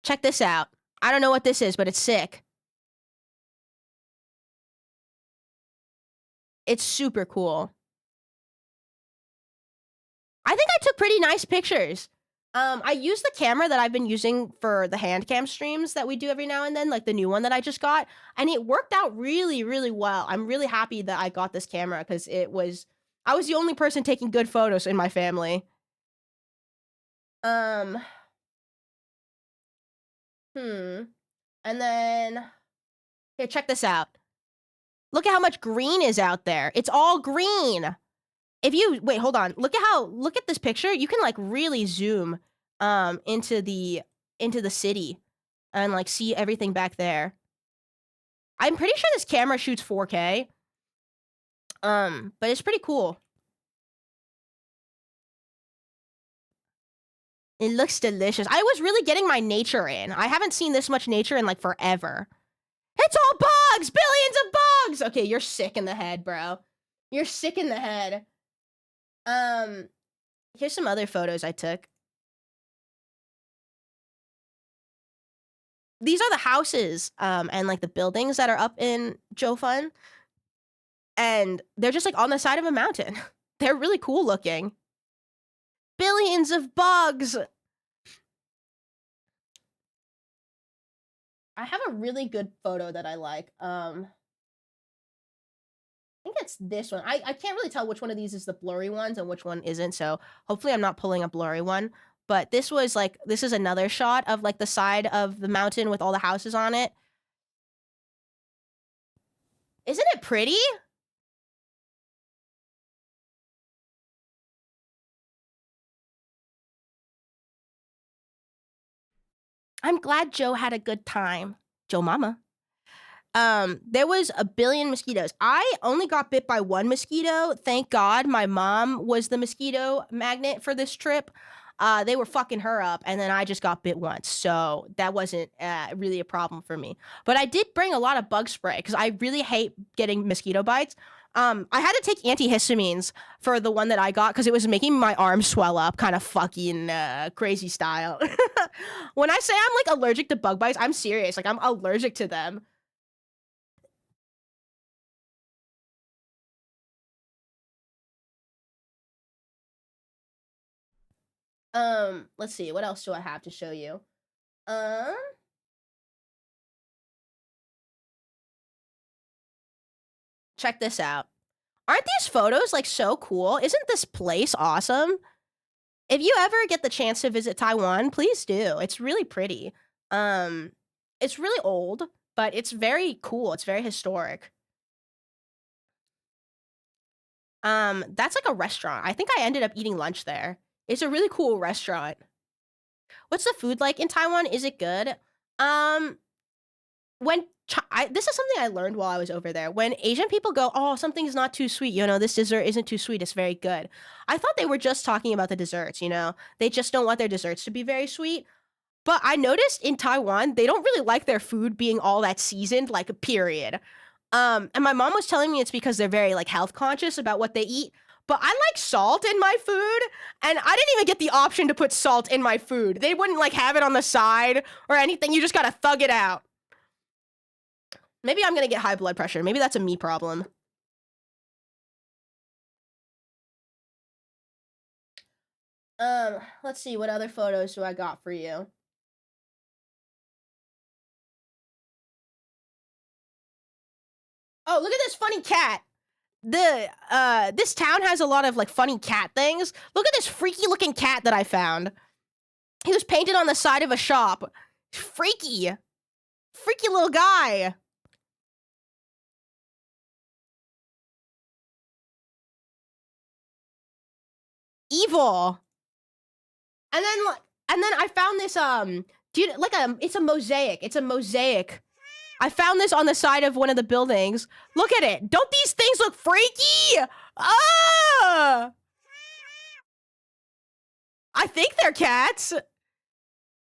Check this out. I don't know what this is, but it's sick. It's super cool. I think I took pretty nice pictures. I used the camera that I've been using for the hand cam streams that we do every now and then, like the new one that I just got, and it worked out really, really well. I'm really happy that I got this camera because I was the only person taking good photos in my family. And then here, check this out. Look at how much green is out there. It's all green. If you wait, hold on. Look at this picture. You can like really zoom into the city and like see everything back there. I'm pretty sure this camera shoots 4K. But it's pretty cool. It looks delicious. I was really getting my nature in. I haven't seen this much nature in like forever. It's all bugs! Billions of bugs! Okay, you're sick in the head, bro. You're sick in the head. Here's some other photos I took. These are the houses, and like the buildings that are up in Jofun. And they're just like on the side of a mountain. They're really cool looking. Billions of bugs! I have a really good photo that I like. I think it's this one. I can't really tell which one of these is the blurry ones and which one isn't, so hopefully I'm not pulling a blurry one. But this is another shot of like the side of the mountain with all the houses on it. Isn't it pretty? I'm glad Joe had a good time. Joe Mama. There was a billion mosquitoes. I only got bit by one mosquito. Thank God my mom was the mosquito magnet for this trip. They were fucking her up, and then I just got bit once. So that wasn't really a problem for me. But I did bring a lot of bug spray because I really hate getting mosquito bites. I had to take antihistamines for the one that I got because it was making my arms swell up, kind of fucking crazy style. When I say I'm like allergic to bug bites, I'm serious. Like I'm allergic to them. Let's see. What else do I have to show you? Check this out. Aren't these photos like so cool? Isn't this place awesome? If you ever get the chance to visit Taiwan, please do. It's really pretty. It's really old, but it's very cool. It's very historic. That's like a restaurant. I think I ended up eating lunch there. It's a really cool restaurant. What's the food like in Taiwan? Is it good? This is something I learned while I was over there. When Asian people go, "Oh, something's not too sweet," this dessert isn't too sweet, it's very good. I thought they were just talking about the desserts, They just don't want their desserts to be very sweet. But I noticed in Taiwan, they don't really like their food being all that seasoned, like, period. And my mom was telling me it's because they're very, like, health conscious about what they eat. But I like salt in my food, and I didn't even get the option to put salt in my food. They wouldn't, like, have it on the side or anything. You just gotta thug it out. Maybe I'm gonna get high blood pressure. Maybe that's a me problem. Let's see. What other photos do I got for you? Oh, look at this funny cat. This town has a lot of, like, funny cat things. Look at this freaky looking cat that I found. He was painted on the side of a shop. Freaky. Freaky little guy. Evil. And then I found this, it's a mosaic. It's a mosaic. I found this on the side of one of the buildings. Look at it. Don't these things look freaky? Ah! I think they're cats.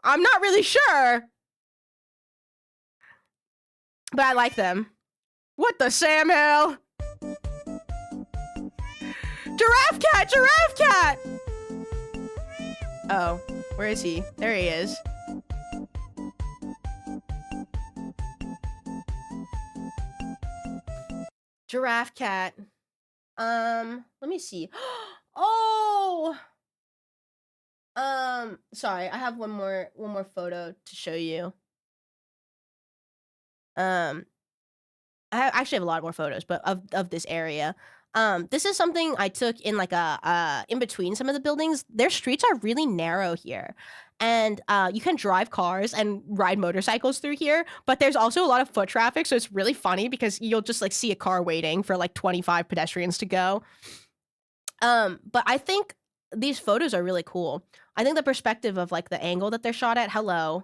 I'm not really sure. But I like them. What the Sam hell? Giraffe cat! Giraffe cat! Oh, where is he? There he is. Giraffe cat. Let me see. Oh! Sorry, I have one more photo to show you. I actually have a lot more photos, but of this area. This is something I took in like in between some of the buildings. Their streets are really narrow here. And you can drive cars and ride motorcycles through here, but there's also a lot of foot traffic, so it's really funny because you'll just like see a car waiting for like 25 pedestrians to go. But I think these photos are really cool. I think the perspective of like the angle that they're shot at. Hello.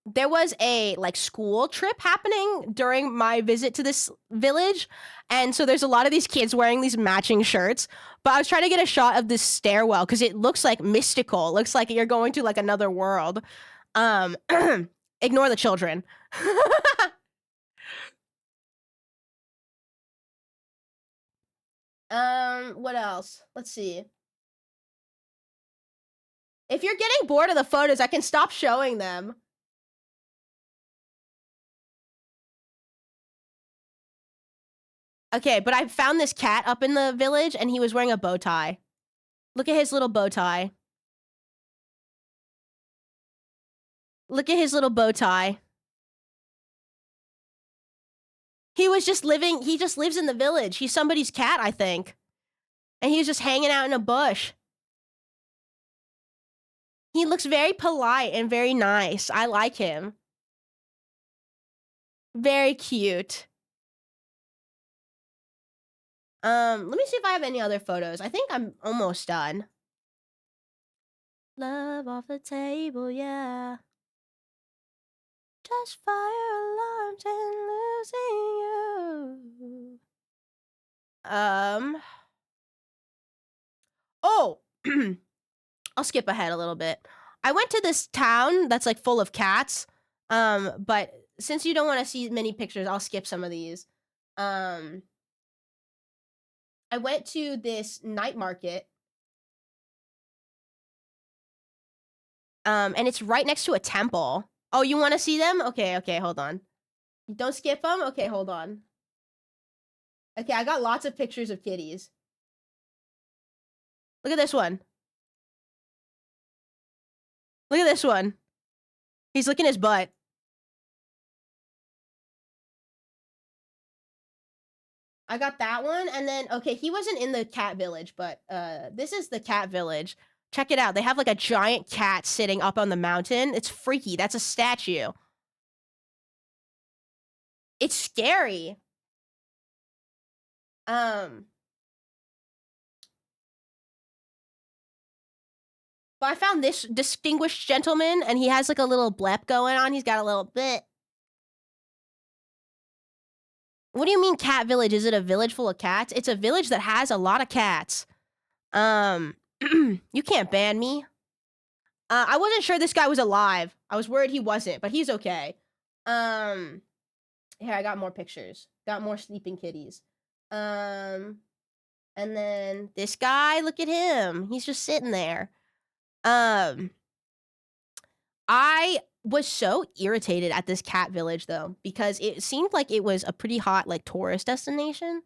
There was a like school trip happening during my visit to this village, and so there's a lot of these kids wearing these matching shirts. But I was trying to get a shot of this stairwell because it looks like mystical. It looks like you're going to like another world. Ignore the children. What else? Let's see. If you're getting bored of the photos, I can stop showing them. Okay, but I found this cat up in the village, and he was wearing a bow tie. Look at his little bow tie. Look at his little bow tie. He just lives in the village. He's somebody's cat, I think. And he was just hanging out in a bush. He looks very polite and very nice. I like him. Very cute. Let me see if I have any other photos. I think I'm almost done. Love off the table, yeah. Just fire alarms and losing you. Oh, I'll skip ahead a little bit. I went to this town that's like full of cats. But since you don't want to see many pictures, I'll skip some of these. I went to this night market. And it's right next to a temple. Oh, you want to see them? Okay, hold on. Don't skip them? Okay, hold on. Okay, I got lots of pictures of kitties. Look at this one. Look at this one. He's licking his butt. I got that one, and then okay, he wasn't in the cat village, but this is the cat village. Check it out. They have like a giant cat sitting up on the mountain. It's freaky. That's a statue. It's scary. But I found this distinguished gentleman, and he has like a little blep going on. He's got a little bit. What do you mean cat village? Is it a village full of cats? It's a village that has a lot of cats. You can't ban me. I wasn't sure this guy was alive. I was worried he wasn't, but he's okay. Here, I got more pictures. Got more sleeping kitties. And then this guy, look at him. He's just sitting there. I was so irritated at this cat village though, because it seemed like it was a pretty hot like tourist destination,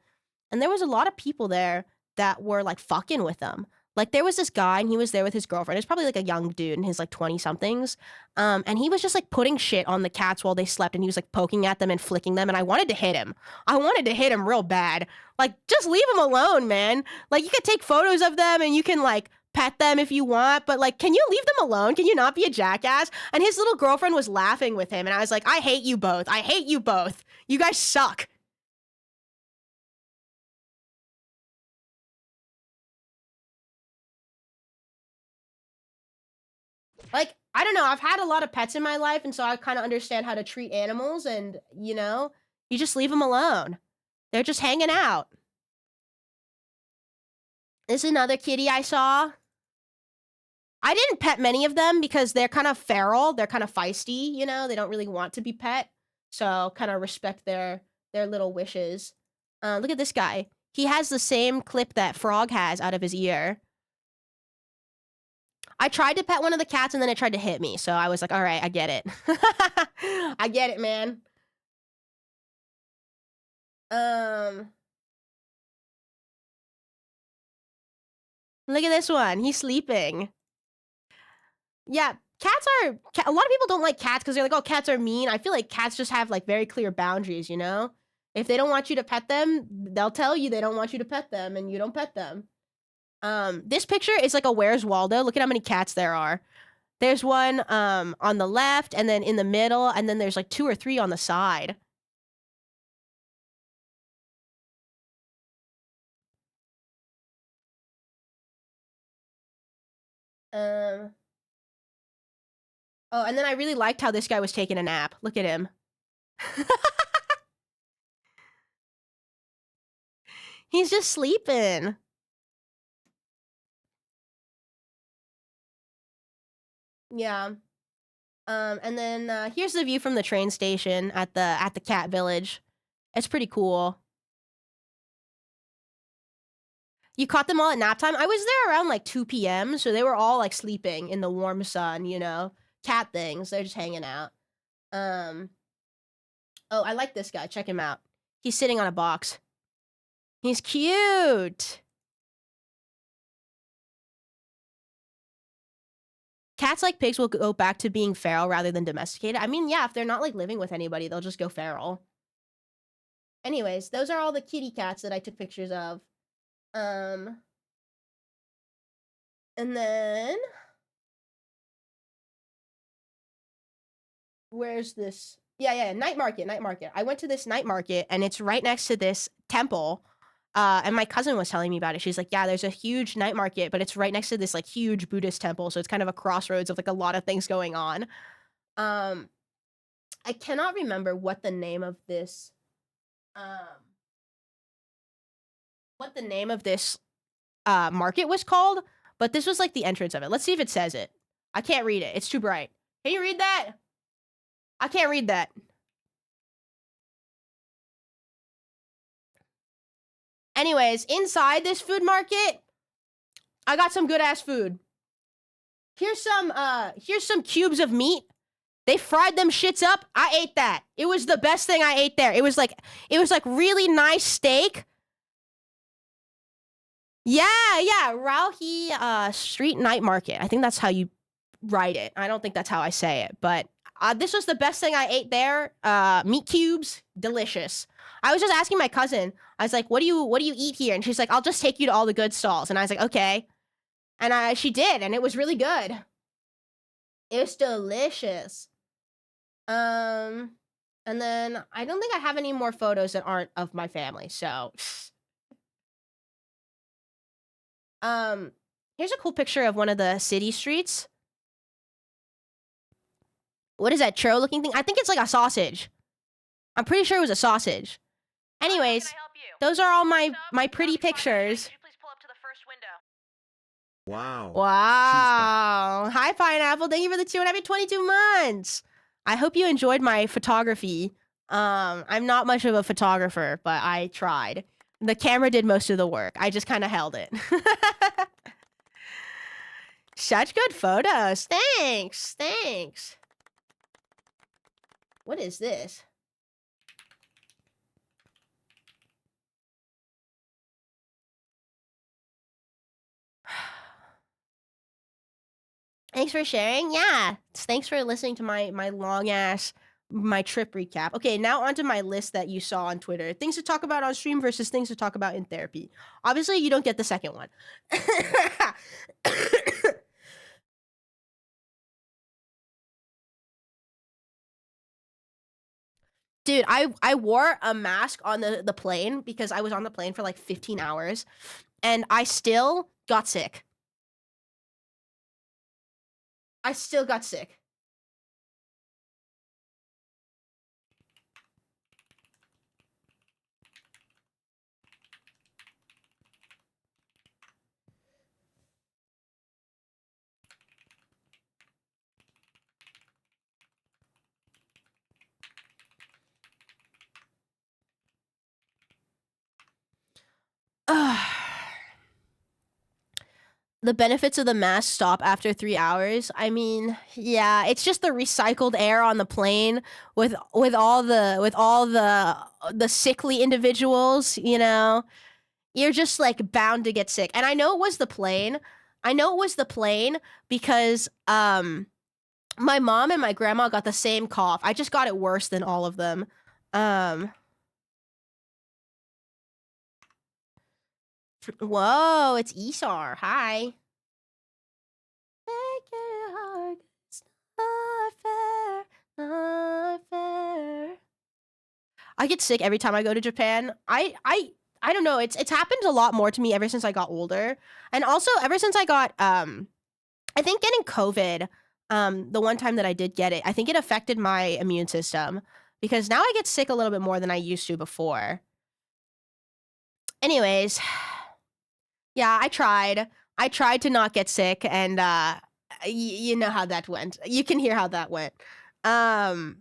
and there was a lot of people there that were like fucking with them. Like there was this guy, and he was there with his girlfriend. It's probably like a young dude in his like 20 somethings, and he was just like putting shit on the cats while they slept, and he was like poking at them and flicking them, and I wanted to hit him. I wanted to hit him real bad. Like just leave him alone, man. Like you can take photos of them and you can like pet them if you want, but like, can you leave them alone? Can you not be a jackass? And his little girlfriend was laughing with him, and I was like, I hate you both. I hate you both. You guys suck. Like, I don't know. I've had a lot of pets in my life, and so I kind of understand how to treat animals, and, you know, you just leave them alone. They're just hanging out. This is another kitty I saw. I didn't pet many of them because they're kind of feral. They're kind of feisty, you know? They don't really want to be pet. So kind of respect their little wishes. Look at this guy. He has the same clip that Frog has out of his ear. I tried to pet one of the cats, and then it tried to hit me. So I was like, all right, I get it. I get it, man. Look at this one. He's sleeping. Yeah, a lot of people don't like cats because they're like, oh, cats are mean. I feel like cats just have like very clear boundaries, you know? If they don't want you to pet them, they'll tell you they don't want you to pet them, and you don't pet them. This picture is like a Where's Waldo. Look at how many cats there are. There's one on the left, and then in the middle, and then there's like 2 or 3 on the side. Oh, and then I really liked how this guy was taking a nap. Look at him. He's just sleeping. Yeah. And then here's the view from the train station at the cat village. It's pretty cool. You caught them all at nap time? I was there around like 2 p.m., so they were all like sleeping in the warm sun, you know? Cat things. They're just hanging out. Oh, I like this guy. Check him out. He's sitting on a box. He's cute. Cats like pigs will go back to being feral rather than domesticated. I mean, yeah, if they're not like living with anybody, they'll just go feral. Anyways, those are all the kitty cats that I took pictures of. And then where's this? Yeah, night market. I went to this night market, and it's right next to this temple. And my cousin was telling me about it. She's like, yeah, there's a huge night market, but it's right next to this like huge Buddhist temple, so it's kind of a crossroads of like a lot of things going on. I cannot remember what the name of this market was called, but this was like the entrance of it. Let's see if it says it. I can't read it. It's too bright. Can you read that? I can't read that. Anyways, inside this food market, I got some good ass food. Here's some cubes of meat. They fried them shits up. I ate that. It was the best thing I ate there. It was like really nice steak. Yeah, Rauhi Street Night Market. I think that's how you write it. I don't think that's how I say it, but this was the best thing I ate there. Meat cubes, delicious. I was just asking my cousin. I was like, what do you eat here? And she's like, I'll just take you to all the good stalls. And I was like, okay. And she did, and it was really good. It was delicious. And then I don't think I have any more photos that aren't of my family. So, here's a cool picture of one of the city streets. What is that churro looking thing? I think it's like a sausage. I'm pretty sure it was a sausage. Anyways, How can I help you? those are all my Stop. pretty Could you pictures. please pull up to the first window? Wow. Wow. Hi, Pineapple. Thank you for the 222 months. I hope you enjoyed my photography. I'm not much of a photographer, but I tried. The camera did most of the work. I just kind of held it. Such good photos. Thanks. Thanks. What is this? Thanks for sharing. Yeah. Thanks for listening to my long ass my trip recap. Okay, now onto my list that you saw on Twitter. Things to talk about on stream versus things to talk about in therapy. Obviously, you don't get the second one. Dude, I wore a mask on the plane because I was on the plane for like 15 hours and I still got sick. I still got sick. The benefits of the mask stop after 3 hours. I mean, yeah, it's just the recycled air on the plane with all the sickly individuals, you know. You're just like bound to get sick. And I know it was the plane. I know it was the plane because my mom and my grandma got the same cough. I just got it worse than all of them. Whoa, it's Isar. Hi. Take it hard. It's not fair. Not fair. I get sick every time I go to Japan. I don't know. It's happened a lot more to me ever since I got older. And also ever since I got I think getting COVID, the one time that I did get it, I think it affected my immune system because now I get sick a little bit more than I used to before. Anyways, yeah, I tried to not get sick and you know how that went. You can hear how that went. Oh,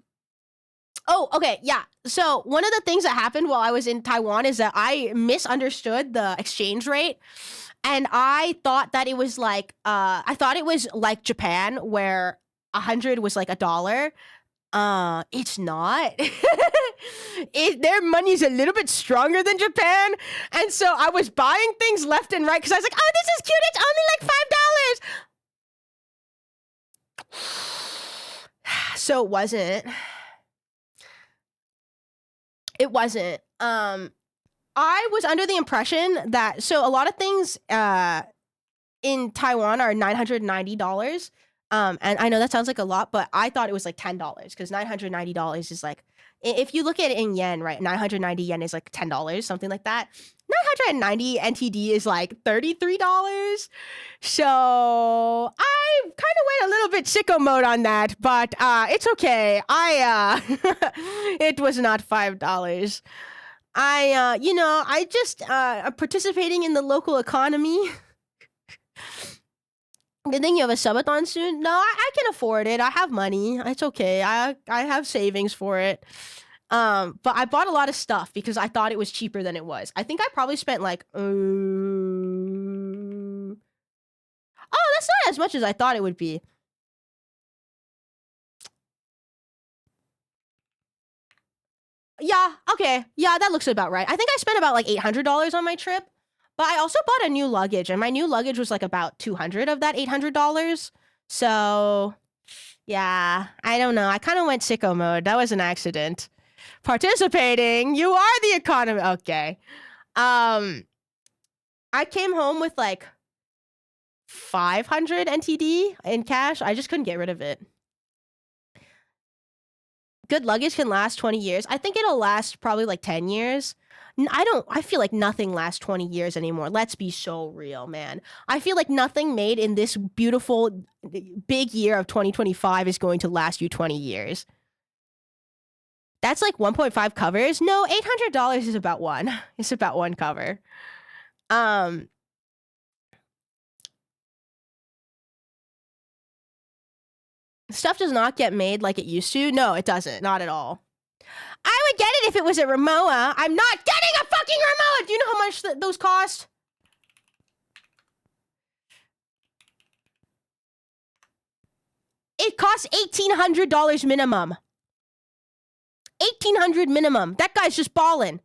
okay, yeah. So one of the things that happened while I was in Taiwan is that I misunderstood the exchange rate. And I thought that it was like Japan where 100 was like $1. It's not. Their money's a little bit stronger than Japan. And so I was buying things left and right because I was like, oh, this is cute. It's only like $5. So it wasn't. It wasn't. I was under the impression that so a lot of things in Taiwan are $990. And I know that sounds like a lot, but I thought it was like $10 because $990 is like if you look at it in yen, right? 990 yen is like $10, something like that. 990 NTD is like $33. So I kind of went a little bit sicko mode on that, but it's okay. It was not $5. I just participating in the local economy. Good thing you have a subathon soon. No, I can afford it. I have money. It's okay. I have savings for it. But I bought a lot of stuff because I thought it was cheaper than it was. I think I probably spent like oh, that's not as much as I thought it would be. Yeah, okay. Yeah, that looks about right. I think I spent about like $800 on my trip. But I also bought a new luggage, and my new luggage was like about $200 of that $800. So, yeah, I don't know. I kind of went sicko mode. That was an accident. Participating. You are the economy. Okay. I came home with like 500 NTD in cash. I just couldn't get rid of it. Good luggage can last 20 years. I think it'll last probably like 10 years. I feel like nothing lasts 20 years anymore. Let's be so real, man. I feel like nothing made in this beautiful big year of 2025 is going to last you 20 years. That's like 1.5 covers. No, $800 is about one. It's about one cover. Stuff does not get made like it used to. No, it doesn't. Not at all. I would get it if it was at Ramoa. I'm not getting a fucking Ramoa! Do you know how much those cost? It costs $1,800 minimum. $1,800 minimum. That guy's just balling.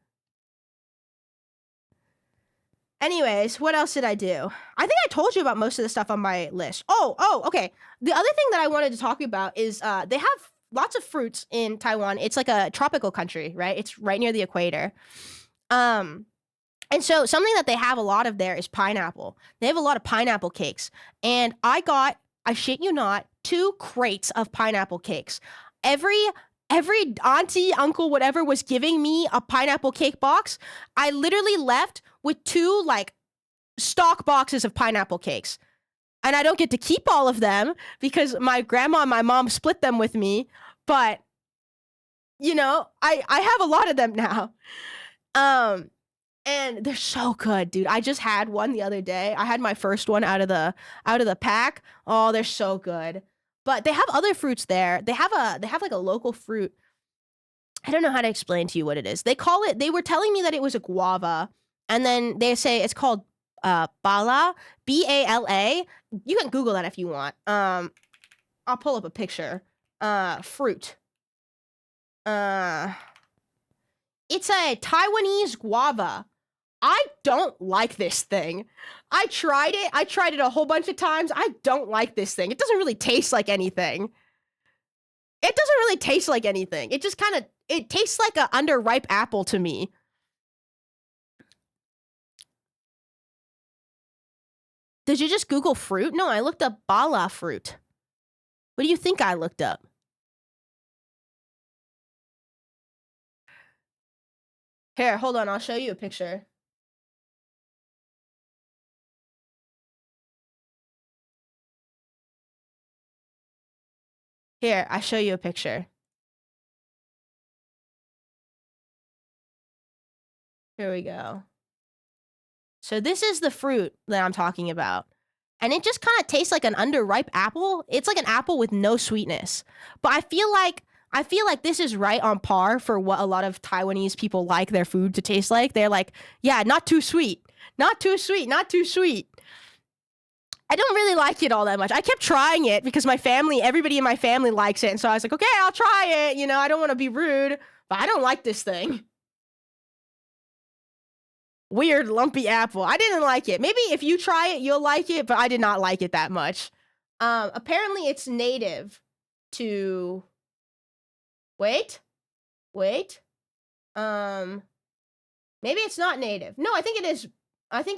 Anyways, what else did I do? I think I told you about most of the stuff on my list. Oh, okay. The other thing that I wanted to talk about is they have lots of fruits in Taiwan. It's like a tropical country, right? It's right near the equator. And so something that they have a lot of there is pineapple. They have a lot of pineapple cakes. And I shit you not, 2 crates of pineapple cakes. Every auntie, uncle, whatever was giving me a pineapple cake box, I literally left with 2 like stock boxes of pineapple cakes. And I don't get to keep all of them because my grandma and my mom split them with me. But, you know, I have a lot of them now. And they're so good, dude. I just had one the other day. I had my first one out of the pack. Oh, they're so good. But they have other fruits there. They have like a local fruit. I don't know how to explain to you what it is. They were telling me that it was a guava. And then they say it's called Bala, Bala. You can Google that if you want. I'll pull up a picture. Fruit. It's a Taiwanese guava. I don't like this thing. I tried it a whole bunch of times. I don't like this thing. It doesn't really taste like anything. It just it tastes like an underripe apple to me. Did you just Google fruit? No, I looked up Bala fruit. What do you think I looked up? Here, hold on. I'll show you a picture. Here, I'll show you a picture. Here we go. So this is the fruit that I'm talking about. And it just kind of tastes like an underripe apple. It's like an apple with no sweetness. But I feel like this is right on par for what a lot of Taiwanese people like their food to taste like. They're like, yeah, not too sweet. Not too sweet. Not too sweet. I don't really like it all that much. I kept trying it because everybody in my family likes it. And so I was like, okay, I'll try it. You know, I don't want to be rude, but I don't like this thing. Weird lumpy apple. I didn't like it. Maybe if you try it, you'll like it, but I did not like it that much. Apparently it's native to... Wait. Maybe it's not native. No, I think it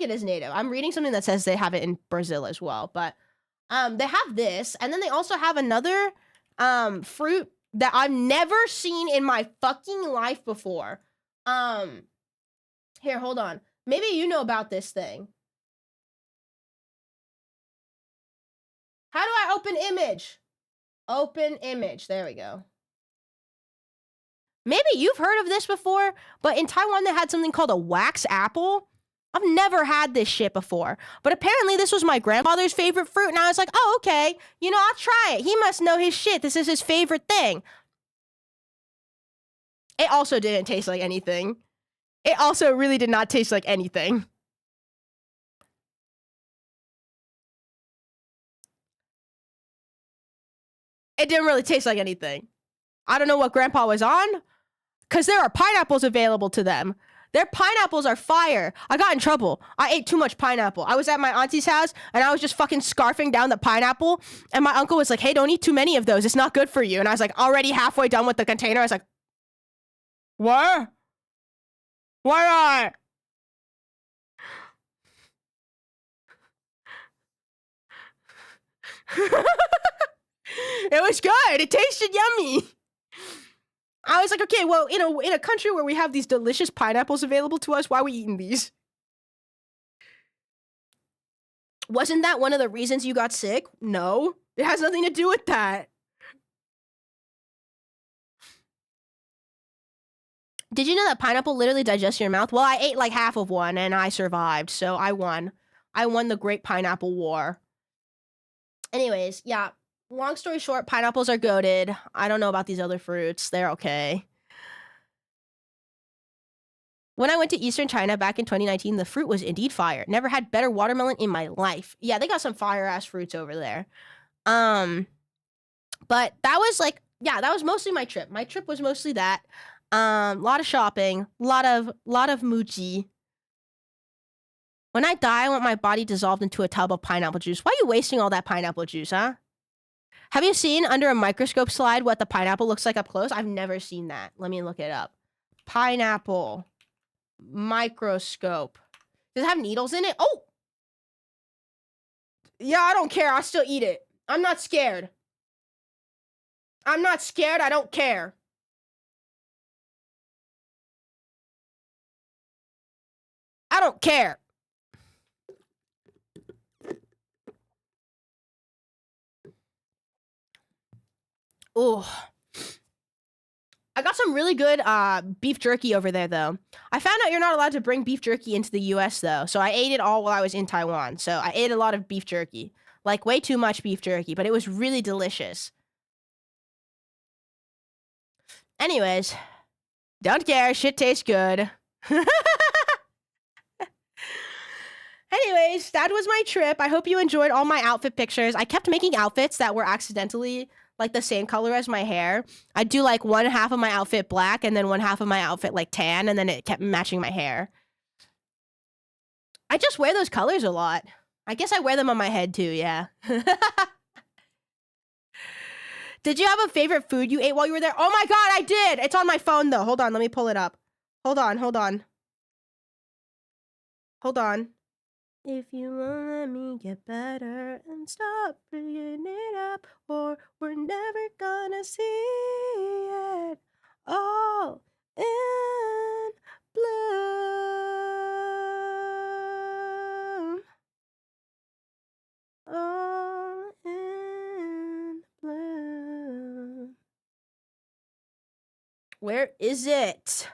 is native. I'm reading something that says they have it in Brazil as well, but they have this, and then they also have another fruit that I've never seen in my fucking life before. Here, hold on. Maybe you know about this thing. How do I open image? Open image. There we go. Maybe you've heard of this before, but in Taiwan they had something called a wax apple. I've never had this shit before, but apparently this was my grandfather's favorite fruit, and I was like, oh, okay, you know, I'll try it. He must know his shit. This is his favorite thing. It also didn't taste like anything. It also really did not taste like anything. It didn't really taste like anything. I don't know what Grandpa was on, because there are pineapples available to them. Their pineapples are fire. I got in trouble. I ate too much pineapple. I was at my auntie's house, and I was just fucking scarfing down the pineapple, and my uncle was like, hey, don't eat too many of those. It's not good for you. And I was like, already halfway done with the container. I was like, What? Why not? It was good. It tasted yummy. I was like, okay, well, in a country where we have these delicious pineapples available to us, why are we eating these? Wasn't that one of the reasons you got sick? No. It has nothing to do with that. Did you know that pineapple literally digests your mouth? Well, I ate like half of one and I survived, so I won. I won the Great Pineapple War. Anyways, yeah. Long story short, pineapples are goated. I don't know about these other fruits. They're okay. When I went to Eastern China back in 2019, the fruit was indeed fire. Never had better watermelon in my life. Yeah, they got some fire-ass fruits over there. But that was like, yeah, that was mostly my trip. My trip was mostly that. A lot of shopping, lot of mochi. When I die, I want my body dissolved into a tub of pineapple juice. Why are you wasting all that pineapple juice, huh? Have you seen under a microscope slide what the pineapple looks like up close? I've never seen that. Let me look it up. Pineapple microscope. Does it have needles in it? Oh! Yeah, I don't care. I'll still eat it. I'm not scared. I'm not scared. I don't care. I don't care. Ooh. I got some really good beef jerky over there, though. I found out you're not allowed to bring beef jerky into the US, though. So I ate it all while I was in Taiwan. So I ate a lot of beef jerky. Like, way too much beef jerky, but it was really delicious. Anyways, don't care. Shit tastes good. Anyways, that was my trip. I hope you enjoyed all my outfit pictures. I kept making outfits that were accidentally like the same color as my hair. I'd do like one half of my outfit black and then one half of my outfit like tan, and then it kept matching my hair. I just wear those colors a lot. I guess I wear them on my head too, yeah. Did you have a favorite food you ate while you were there? Oh my god, I did! It's on my phone though. Hold on, let me pull it up. Hold on. Hold on. If you won't let me get better and stop bringing it up, or we're never gonna see it all in bloom. All in bloom. Where is it?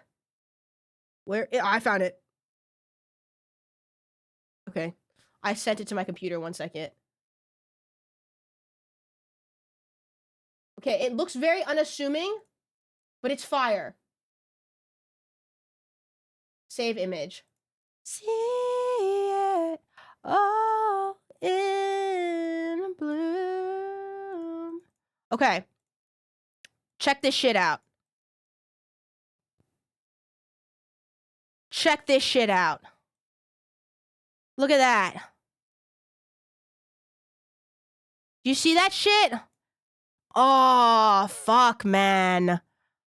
I found it. Okay. I sent it to my computer. 1 second. Okay, it looks very unassuming, but it's fire. Save image. See it all in bloom. Okay. Check this shit out. Check this shit out. Look at that. You see that shit? Oh, fuck, man.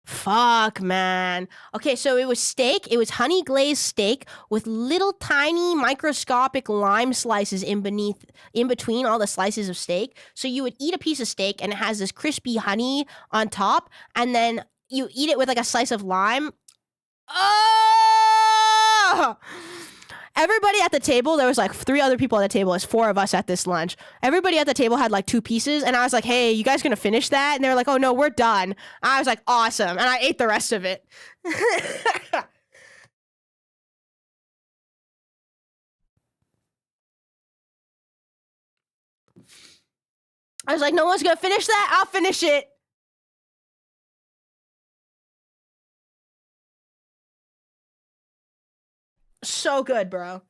Fuck, man. Okay, so it was steak. It was honey glazed steak with little tiny microscopic lime slices in between all the slices of steak. So you would eat a piece of steak and it has this crispy honey on top, and then you eat it with like a slice of lime. Oh! Everybody at the table, there was like 3 other people at the table. There's 4 of us at this lunch. Everybody at the table had like 2 pieces, and I was like, hey, you guys gonna finish that? And they were like, oh no, we're done. I was like, awesome. And I ate the rest of it. I was like, no one's gonna finish that? I'll finish it. So good, bro.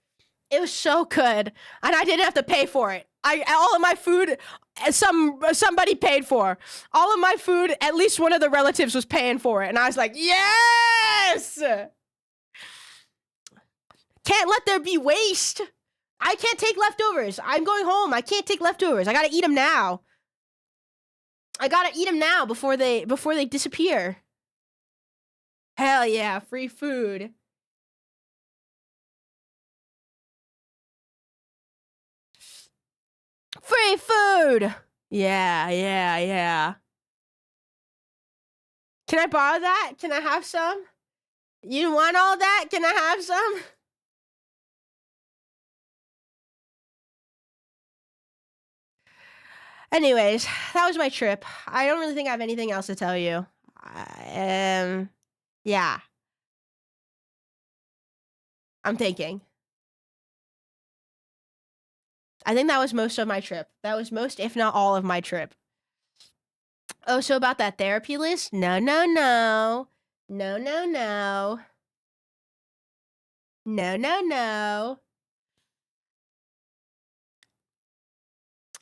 It was so good, and I didn't have to pay for it. All of my food, somebody paid for. All of my food, at least one of the relatives was paying for it, and I was like, yes! Can't let there be waste. I can't take leftovers. I'm going home. I can't take leftovers. I gotta eat them now. I gotta eat them now before they disappear. Hell yeah, free food. Free food! Yeah, yeah, yeah. Can I borrow that? Can I have some? You want all that? Can I have some? Anyways, that was my trip. I don't really think I have anything else to tell you. Yeah, I'm thinking. I think that was most of my trip. That was most, if not all of my trip. Oh, so about that therapy list? No, no, no. No, no, no. No, no, no.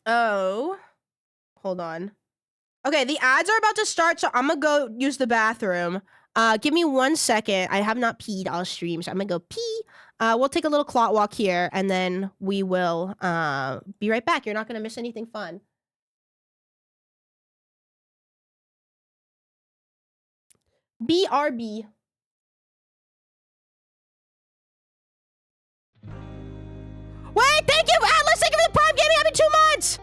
Oh, hold on. Okay, the ads are about to start, so I'm gonna go use the bathroom. Give me 1 second. I have not peed. I'll stream, so I'm gonna go pee. We'll take a little clot walk here, and then we will be right back. You're not gonna miss anything fun. BRB. Wait, thank you, Atlas. Thank you for the Prime Gaming. Happy 2 months.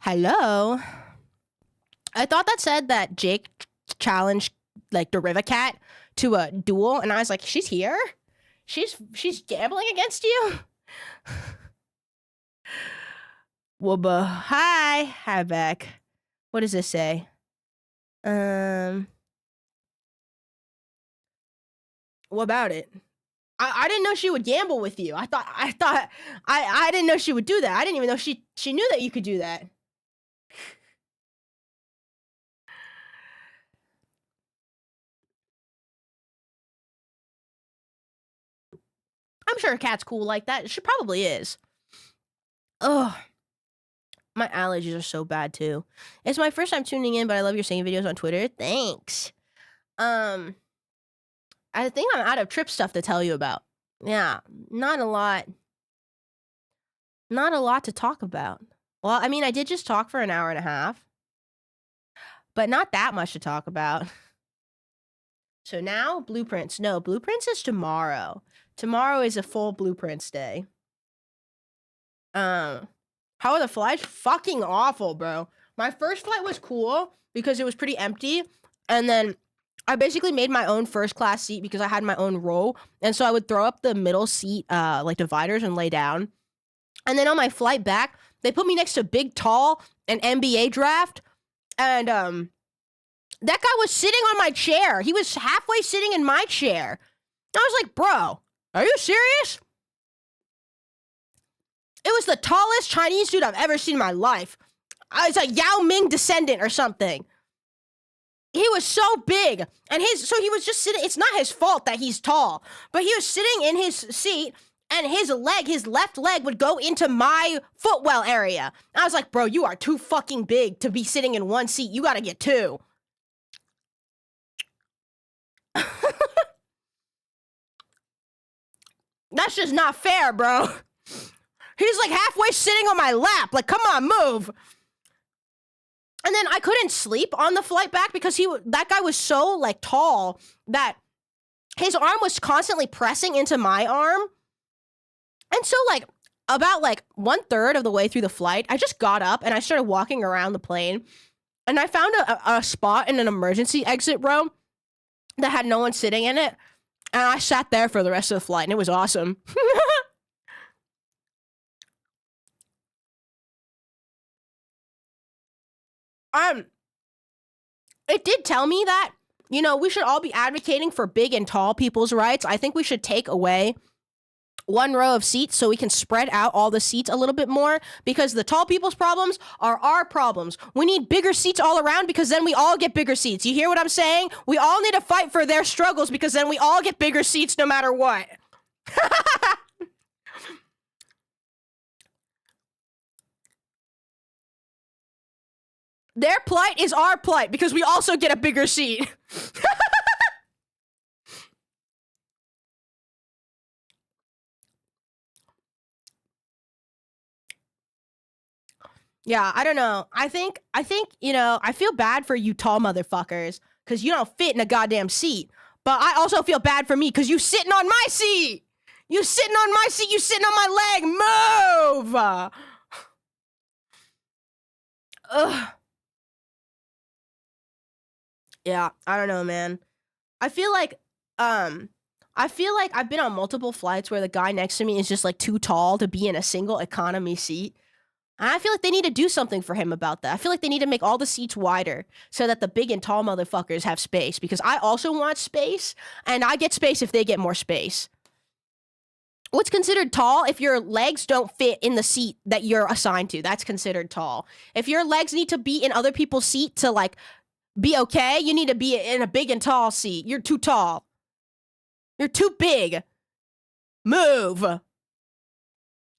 Hello. I thought that said that Jake challenged like the River Cat to a duel, and I was like, she's here? She's gambling against you? Wubba. Hi, Beck. What does this say? What about it? I didn't know she would gamble with you. I didn't know she would do that. I didn't even know she knew that you could do that. I'm sure a cat's cool like that. She probably is. Ugh. My allergies are so bad too. It's my first time tuning in, but I love your singing videos on Twitter. Thanks. I think I'm out of trip stuff to tell you about. Yeah, not a lot. Not a lot to talk about. Well, I mean, I did just talk for an hour and a half, but not that much to talk about. So now, blueprints. No, blueprints is tomorrow. Tomorrow is a full blueprints day. How are the flights? Fucking awful, bro. My first flight was cool because it was pretty empty, and then I basically made my own first class seat because I had my own row, and so I would throw up the middle seat, like dividers, and lay down. And then on my flight back, they put me next to Big Tall, an NBA draft, and that guy was sitting on my chair. He was halfway sitting in my chair. I was like, bro, are you serious? It was the tallest Chinese dude I've ever seen in my life. It's a Yao Ming descendant or something. He was so big, and so he was just sitting. It's not his fault that he's tall, but he was sitting in his seat, and his left leg would go into my footwell area. I was like, bro, you are too fucking big to be sitting in one seat. You gotta get two. That's just not fair, bro. He's like halfway sitting on my lap. Like, come on, move. And then I couldn't sleep on the flight back because that guy was so like tall that his arm was constantly pressing into my arm. And so like about like 1/3 of the way through the flight, I just got up and I started walking around the plane, and I found a spot in an emergency exit row that had no one sitting in it. And I sat there for the rest of the flight, and it was awesome. It did tell me that, we should all be advocating for big and tall people's rights. I think we should take away one row of seats so we can spread out all the seats a little bit more, because the tall people's problems are our problems. We need bigger seats all around because then we all get bigger seats. You hear what I'm saying? We all need to fight for their struggles because then we all get bigger seats no matter what. Their plight is our plight because we also get a bigger seat. Yeah, I don't know. I think, I feel bad for you tall motherfuckers because you don't fit in a goddamn seat. But I also feel bad for me because you sitting on my seat. You sitting on my seat. You sitting on my leg. Move. Ugh. Yeah, I don't know, man. I feel like I've been on multiple flights where the guy next to me is just like too tall to be in a single economy seat. And I feel like they need to do something for him about that. I feel like they need to make all the seats wider so that the big and tall motherfuckers have space, because I also want space, and I get space if they get more space. What's considered tall? If your legs don't fit in the seat that you're assigned to, that's considered tall. If your legs need to be in other people's seat to like be okay, you need to be in a big and tall seat. You're too tall. You're too big. Move.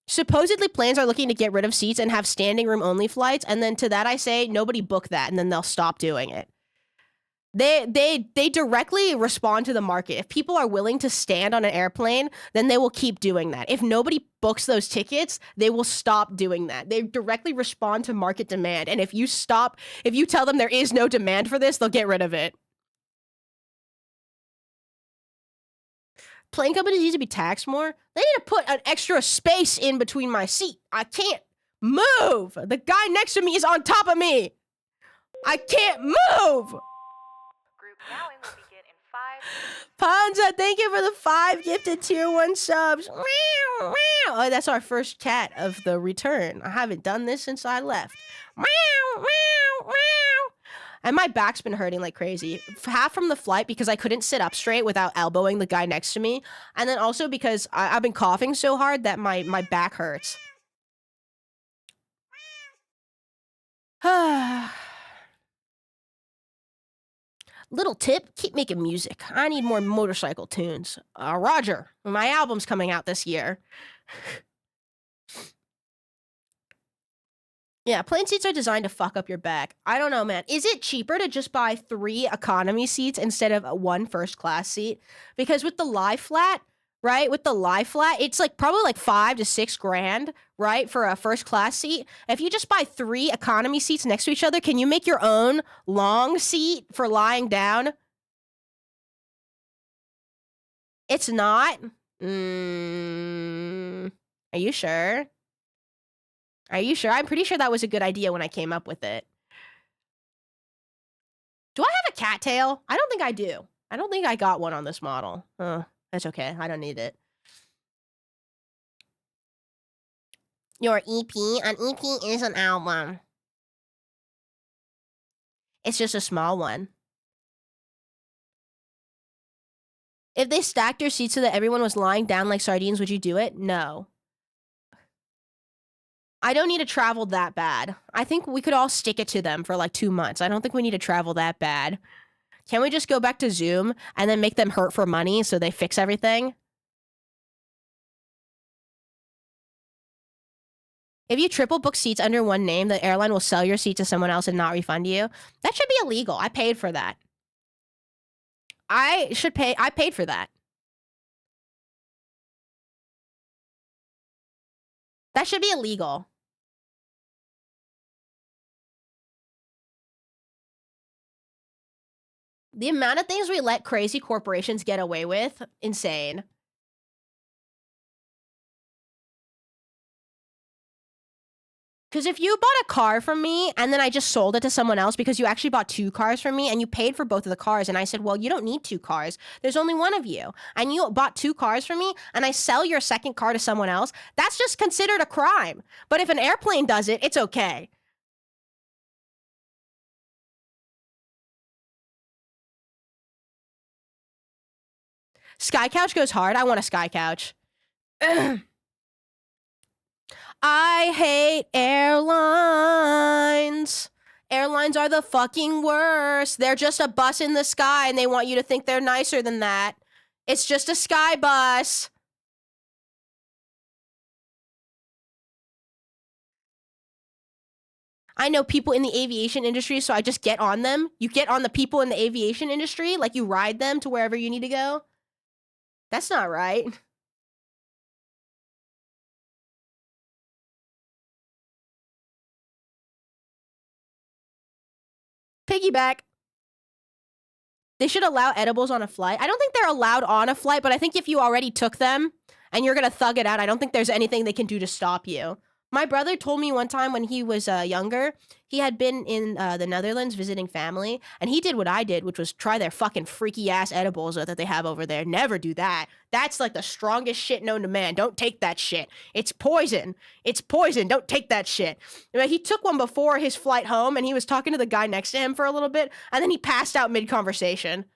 Supposedly planes are looking to get rid of seats and have standing room only flights, and then to that I say, nobody book that, and then they'll stop doing it. They directly respond to the market. If people are willing to stand on an airplane, then they will keep doing that. If nobody books those tickets, they will stop doing that. They directly respond to market demand, and if you tell them there is no demand for this, they'll get rid of it. Plane companies need to be taxed more. They need to put an extra space in between my seat. I can't move. The guy next to me is on top of me. I can't move. Group bowing will begin in 5. Panza, thank you for the 5 gifted tier 1 subs. Oh, that's our first cat of the return. I haven't done this since I left. And my back's been hurting like crazy. Half from the flight because I couldn't sit up straight without elbowing the guy next to me. And then also because I've been coughing so hard that my back hurts. Little tip, keep making music. I need more motorcycle tunes. Roger, my album's coming out this year. Yeah, plane seats are designed to fuck up your back. I don't know, man. Is it cheaper to just buy 3 economy seats instead of 1 first class seat? Because with the lie flat, right? With the lie flat, it's like probably like 5 to 6 grand, right? For a first class seat. If you just buy 3 economy seats next to each other, can you make your own long seat for lying down? It's not? Are you sure? Are you sure? I'm pretty sure that was a good idea when I came up with it. Do I have a cattail? I don't think I do. I don't think I got one on this model. That's okay. I don't need it. Your EP? An EP is an album. It's just a small one. If they stacked your seats so that everyone was lying down like sardines, would you do it? No. I don't need to travel that bad. I think we could all stick it to them for like 2 months. I don't think we need to travel that bad. Can we just go back to Zoom and then make them hurt for money so they fix everything? If you triple book seats under one name, the airline will sell your seat to someone else and not refund you. That should be illegal. I paid for that. I paid for that. That should be illegal. The amount of things we let crazy corporations get away with, insane. Because if you bought a car from me and then I just sold it to someone else because you actually bought 2 cars from me and you paid for both of the cars and I said, well, you don't need 2 cars. There's only one of you. And you bought 2 cars from me and I sell your second car to someone else, that's just considered a crime. But if an airplane does it, it's okay. Sky Couch goes hard. I want a Sky Couch. I hate airlines. Airlines are the fucking worst. They're just a bus in the sky and they want you to think they're nicer than that. It's just a sky bus. I know people in the aviation industry, so I just get on them. You get on the people in the aviation industry, like you ride them to wherever you need to go. That's not right. Piggyback. They should allow edibles on a flight. I don't think they're allowed on a flight, but I think if you already took them and you're going to thug it out, I don't think there's anything they can do to stop you. My brother told me one time when he was younger, he had been in the Netherlands visiting family, and he did what I did, which was try their fucking freaky-ass edibles that they have over there. Never do that. That's like the strongest shit known to man. Don't take that shit. It's poison. It's poison. Don't take that shit. He took one before his flight home, and he was talking to the guy next to him for a little bit, and then he passed out mid-conversation.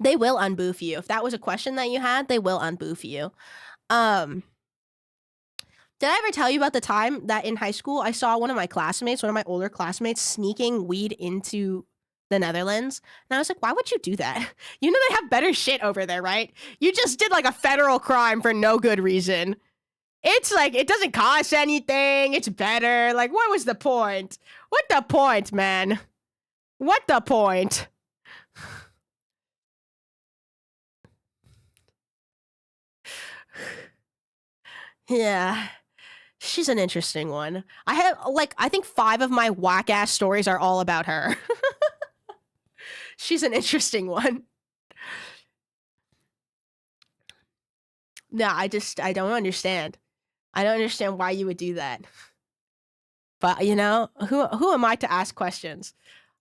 They will unboof you. If that was a question that you had, they will unboof you. Did I ever tell you about the time that in high school I saw one of my older classmates, sneaking weed into the Netherlands? And I was like, why would you do that? You know they have better shit over there, right? You just did like a federal crime for no good reason. It's like, it doesn't cost anything. It's better. Like, what was the point? What the point, man? What the point? Yeah. She's an interesting one. I have, like, I think 5 of my whack-ass stories are all about her. She's an interesting one. No, I don't understand. I don't understand why you would do that. But, you know, who am I to ask questions?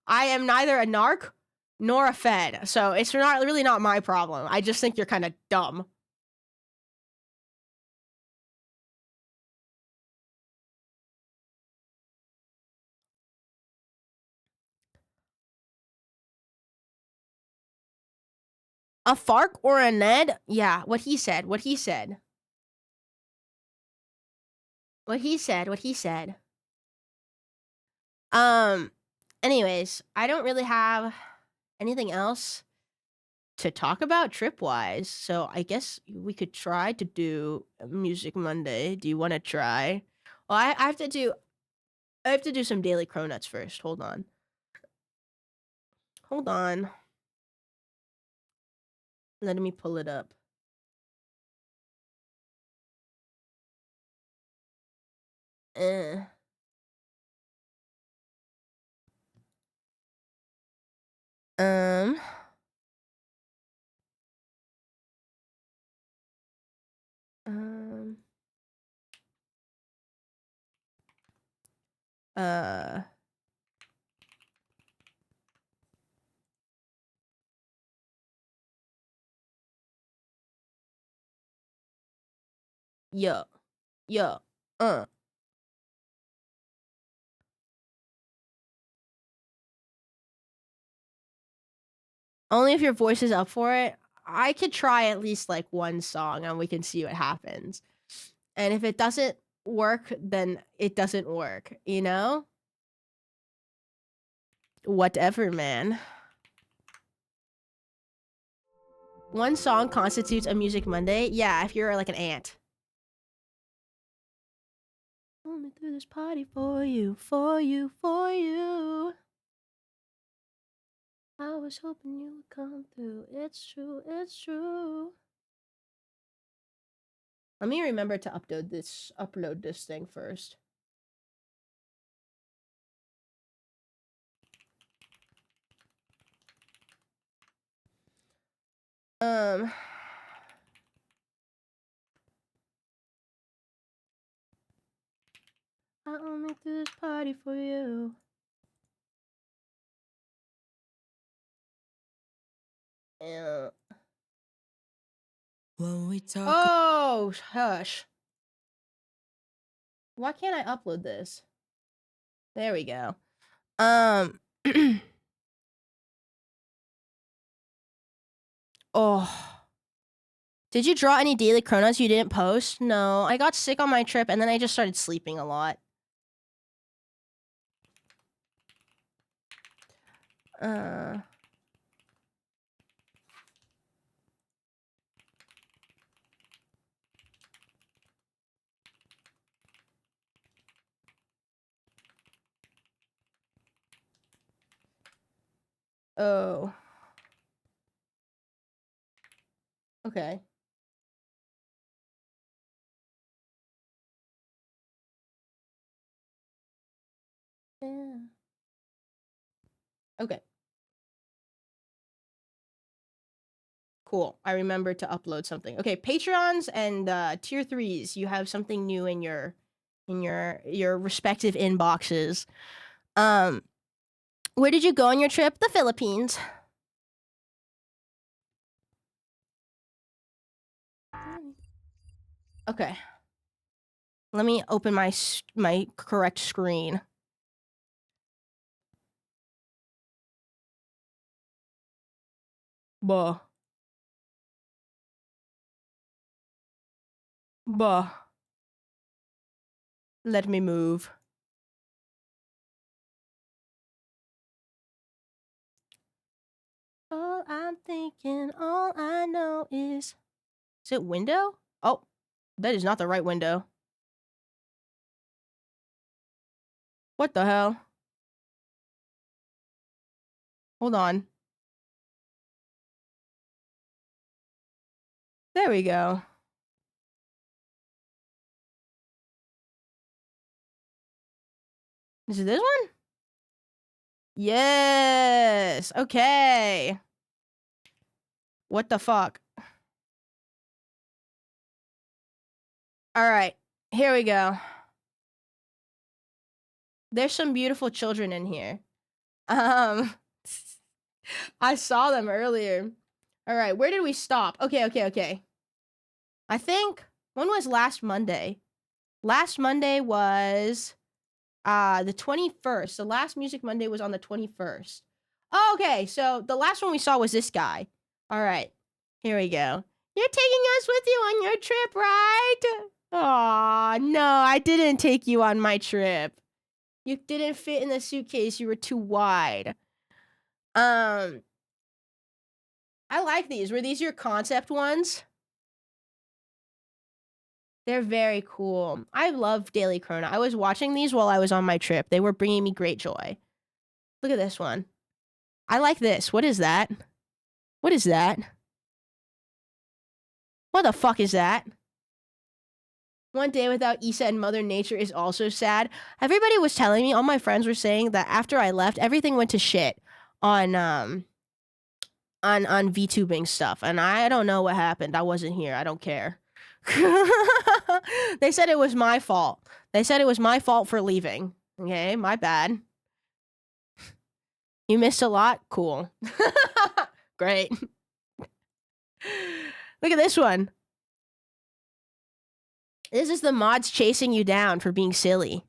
I am neither a narc nor a fed, so it's really not my problem. I just think you're kind of dumb. A Fark or a Ned? Yeah, what he said. What he said. What he said. What he said. Anyways, I don't really have anything else to talk about trip-wise, so I guess we could try to do Music Monday. Do you want to try? Well, I have to do some Daily Cronuts first. Hold on. Hold on. Let me pull it up. Eh. Um. Um. Uh. Yeah. Yeah. Uh. Only if your voice is up for it. I could try at least like one song and we can see what happens. And if it doesn't work, then it doesn't work, you know? Whatever, man. One song constitutes a Music Monday? Yeah, if you're like an ant. Only through this party for you, for you, for you. I was hoping you would come through. It's true, it's true. Let me remember to upload this thing first. I only do this party for you. Yeah. When we talk Oh, hush. Why can't I upload this? There we go. Oh. Did you draw any Daily Cronuts you didn't post? No, I got sick on my trip and then I just started sleeping a lot. Oh. Okay. Yeah. Okay. Cool. I remember to upload something. Okay, Patreons and tier 3s, you have something new in your respective inboxes. Where did you go on your trip? The Philippines. Okay. Let me open my correct screen. Buh. Buh. Let me move. All I'm thinking, all I know is it window? Oh, that is not the right window. What the hell? Hold on. There we go. Is it this one? Yes. Okay. What the fuck? All right. Here we go. There's some beautiful children in here. I saw them earlier. All right. Where did we stop? Okay. I think, when was last Monday? Last Monday was the 21st. The last Music Monday was on the 21st. Oh, okay, so the last one we saw was this guy. All right, here we go. You're taking us with you on your trip, right? Aw, no, I didn't take you on my trip. You didn't fit in the suitcase. You were too wide. I like these. Were these your concept ones? They're very cool. I love Daily Corona. I was watching these while I was on my trip. They were bringing me great joy. Look at this one. I like this. What is that? What is that? What the fuck is that? One day without Issa and Mother Nature is also sad. Everybody was telling me, all my friends were saying that after I left, everything went to shit on VTubing stuff. And I don't know what happened. I wasn't here. I don't care. They said it was my fault. They said it was my fault for leaving. Okay, my bad. You missed a lot? Cool. Great. Look at this one. This is the mods chasing you down for being silly.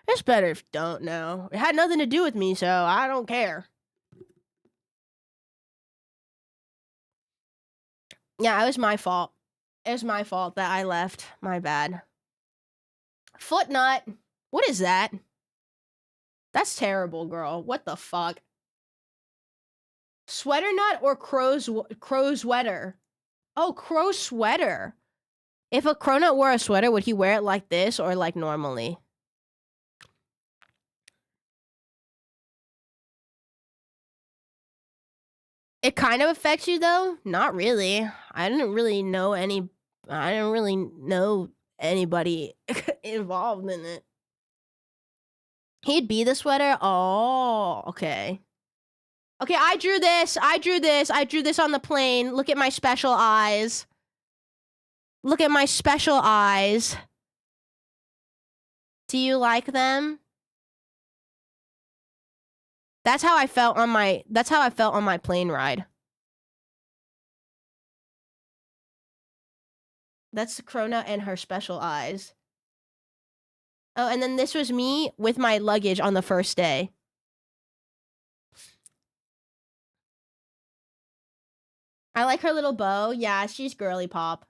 It's better if you don't know. It had nothing to do with me, so I don't care. Yeah, it was my fault. It was my fault that I left. My bad. Footnut. What is that? That's terrible, girl. What the fuck? Sweater nut or crow sweater? Oh, crow sweater. If a cronut wore a sweater, would he wear it like this or like normally? It kind of affects you though? Not really. I didn't really know anybody involved in it. He'd be the sweater? Oh, okay. Okay, I drew this. I drew this on the plane. Look at my special eyes. Look at my special eyes. Do you like them? That's how I felt on my plane ride. That's the Krona and her special eyes. Oh, and then this was me with my luggage on the first day. I like her little bow. Yeah, she's girly pop.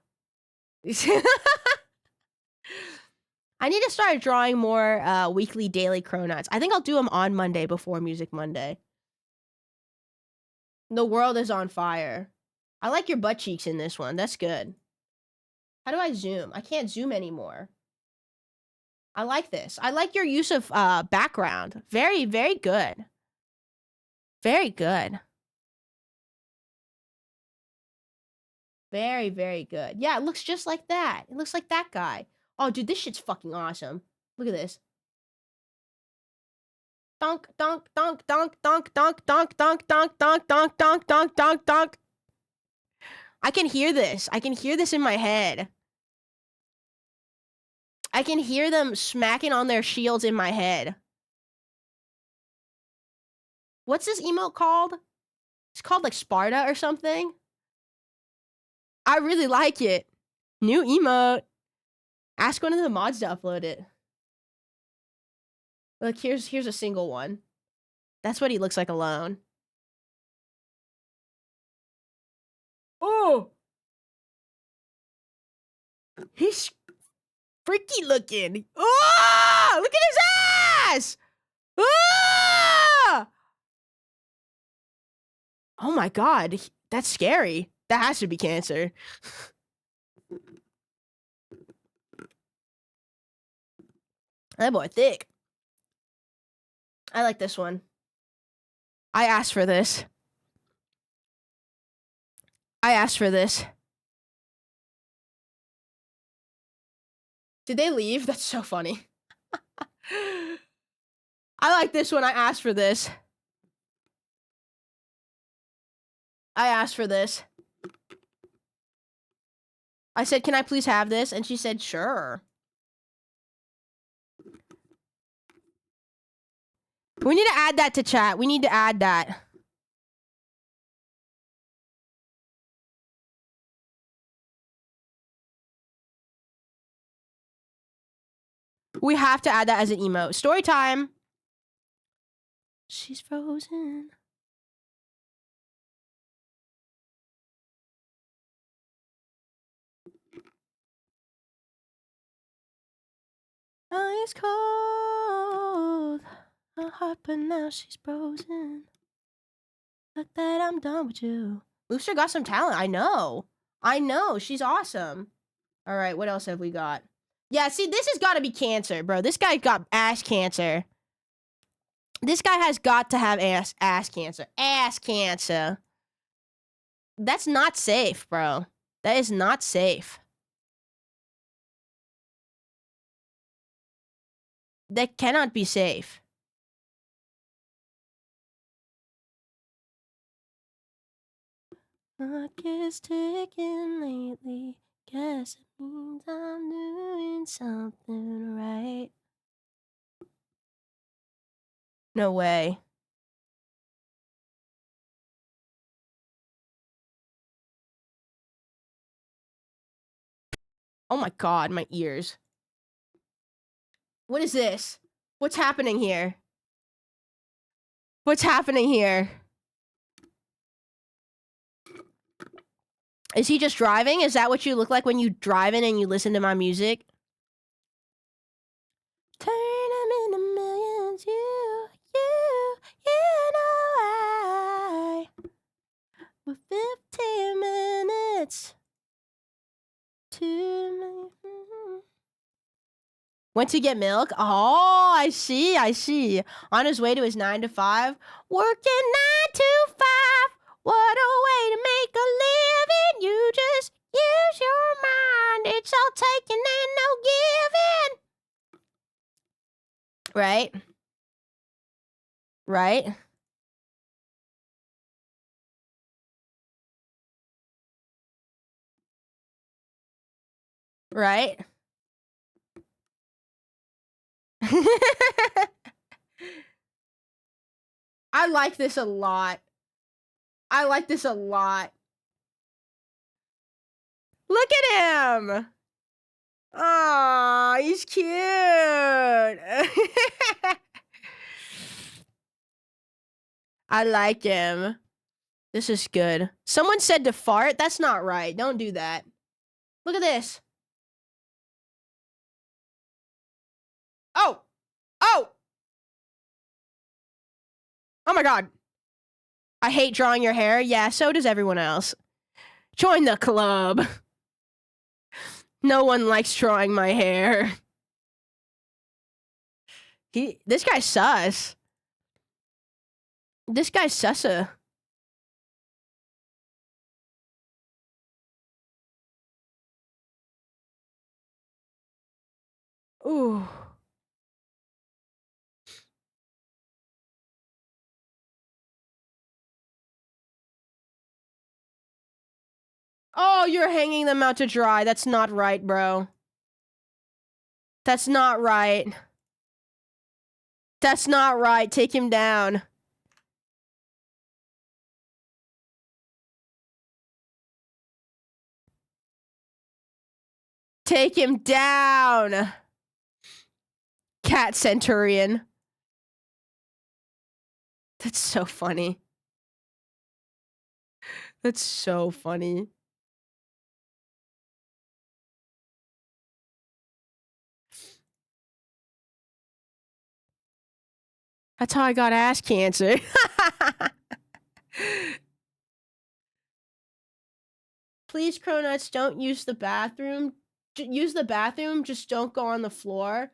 I need to start drawing more weekly daily cronuts. I think I'll do them on Monday before Music Monday. The world is on fire. I like your butt cheeks in this one. That's good. How do I zoom? I can't zoom anymore. I like this. I like your use of background. Very, very good. Very good. Very, very good. Yeah, it looks just like that. It looks like that guy. Oh, dude, this shit's fucking awesome. Look at this. Donk, donk, donk, donk, donk, donk, donk, donk, donk, donk, donk, donk, donk, donk, donk. I can hear this. I can hear this in my head. I can hear them smacking on their shields in my head. What's this emote called? It's called like Sparta or something. I really like it. New emote. Ask one of the mods to upload it. Look, here's a single one. That's what he looks like alone. Oh! He's freaky looking. Oh! Look at his ass! Oh! Oh my god, that's scary. That has to be cancer. That boy thick. I like this one. I asked for this. I asked for this. Did they leave? That's so funny. I like this one. I asked for this. I asked for this. I said, can I please have this? And she said, sure. We need to add that to chat. We need to add that. We have to add that as an emote. Story time. She's frozen. Ice cold. Her heart, but now she's frozen. Look that I'm done with you. Booster got some talent. I know. I know. She's awesome. All right. What else have we got? Yeah, see, this has got to be cancer, bro. This guy got ass cancer. This guy has got to have ass cancer. Ass cancer. That's not safe, bro. That is not safe. That cannot be safe. Clock is ticking lately. Guess it means I'm doing something right. No way. Oh my god, my ears. What is this? What's happening here? What's happening here? Is he just driving? Is that what you look like when you driving and you listen to my music? Turn them into millions, you know I. With 15 minutes. 2 minutes. Went to get milk? Oh, I see. On his way to his 9 to 5. Working 9 to 5. What a way to make a living. You just use your mind. It's all taking and no giving. Right? Right? Right? I like this a lot. I like this a lot. Look at him. Aw, he's cute. I like him. This is good. Someone said to fart. That's not right. Don't do that. Look at this. Oh. Oh. Oh my god. I hate drawing your hair. Yeah, so does everyone else. Join the club. No one likes drawing my hair. This guy's sus. This guy's sussa. Ooh. Oh, you're hanging them out to dry. That's not right, bro. That's not right. That's not right. Take him down. Take him down. Cat Centurion. That's so funny. That's so funny. That's how I got ass cancer. Please, Cronuts, don't use the bathroom. Use the bathroom, just don't go on the floor.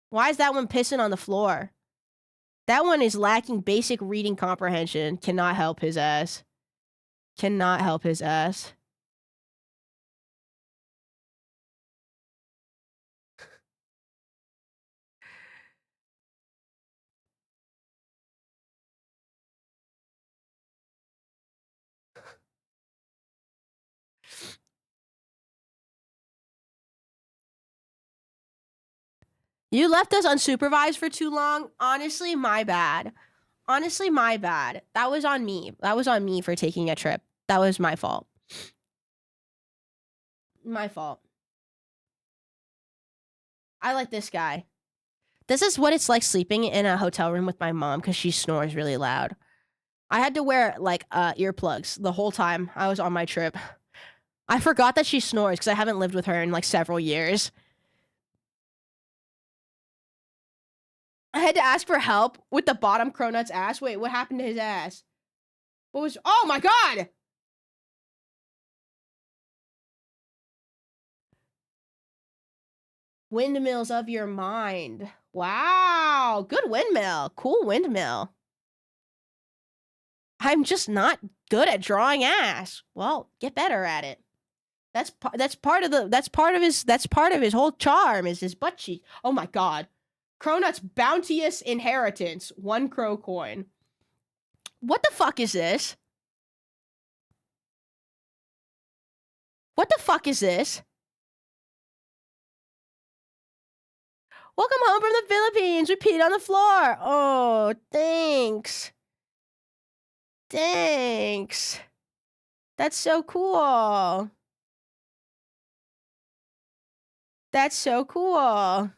Why is that one pissing on the floor? That one is lacking basic reading comprehension. Cannot help his ass. Cannot help his ass. You left us unsupervised for too long. Honestly, my bad. Honestly, my bad. That was on me. That was on me for taking a trip. That was my fault. My fault. I like this guy. This is what it's like sleeping in a hotel room with my mom because she snores really loud. I had to wear like earplugs the whole time I was on my trip. I forgot that she snores because I haven't lived with her in like several years. I had to ask for help with the bottom cronut's ass. Wait, what happened to his ass? What was... Oh my god! Windmills of your mind. Wow. Good windmill. Cool windmill. I'm just not good at drawing ass. Well, get better at it. That's part of his whole charm is his butt cheek. Oh my god. Cronut's bounteous inheritance. 1 crow coin. What the fuck is this? What the fuck is this? Welcome home from the Philippines. We peed on the floor. Oh, thanks. Thanks. That's so cool. That's so cool.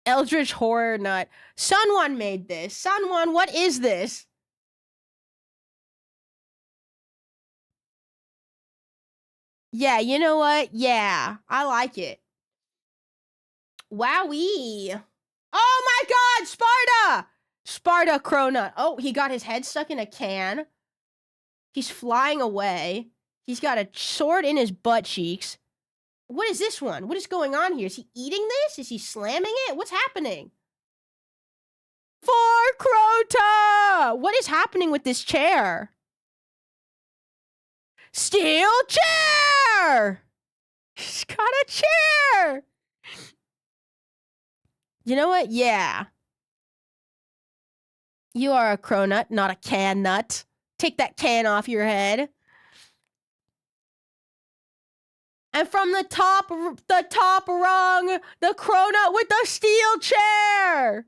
Eldritch Horror Nut. Sunwon made this. Sunwon, what is this? Yeah, you know what? Yeah, I like it. Wowee. Oh my god, Sparta! Sparta Cronut. Oh, he got his head stuck in a can. He's flying away. He's got a sword in his butt cheeks. What is this one? What is going on here? Is he eating this? Is he slamming it? What's happening? For Crota! What is happening with this chair? Steel chair! He's got a chair! You know what? Yeah. You are a cronut, not a can nut. Take that can off your head. And from the top rung, the cronut with the steel chair.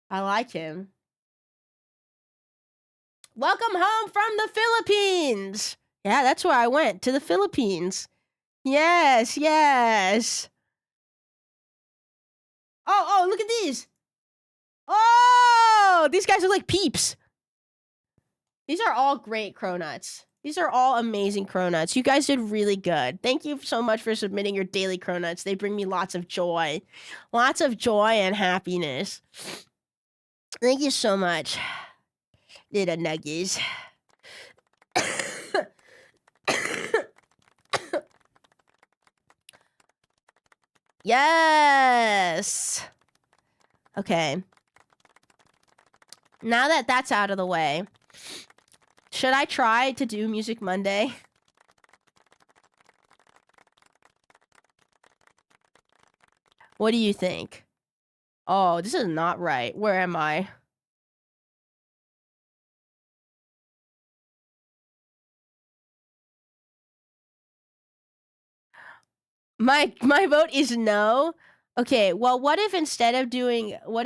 I like him. Welcome home from the Philippines. Yeah, that's where I went, to the Philippines. Yes, yes. Oh, look at these. Oh, these guys are like peeps. These are all great cronuts. These are all amazing cronuts. You guys did really good. Thank you so much for submitting your daily cronuts. They bring me lots of joy. Lots of joy and happiness. Thank you so much, little nuggies. Yes. Okay. Now that that's out of the way, should I try to do Music Monday? What do you think? Oh, this is not right. Where am I? My vote is no. Okay, well, what if instead of doing what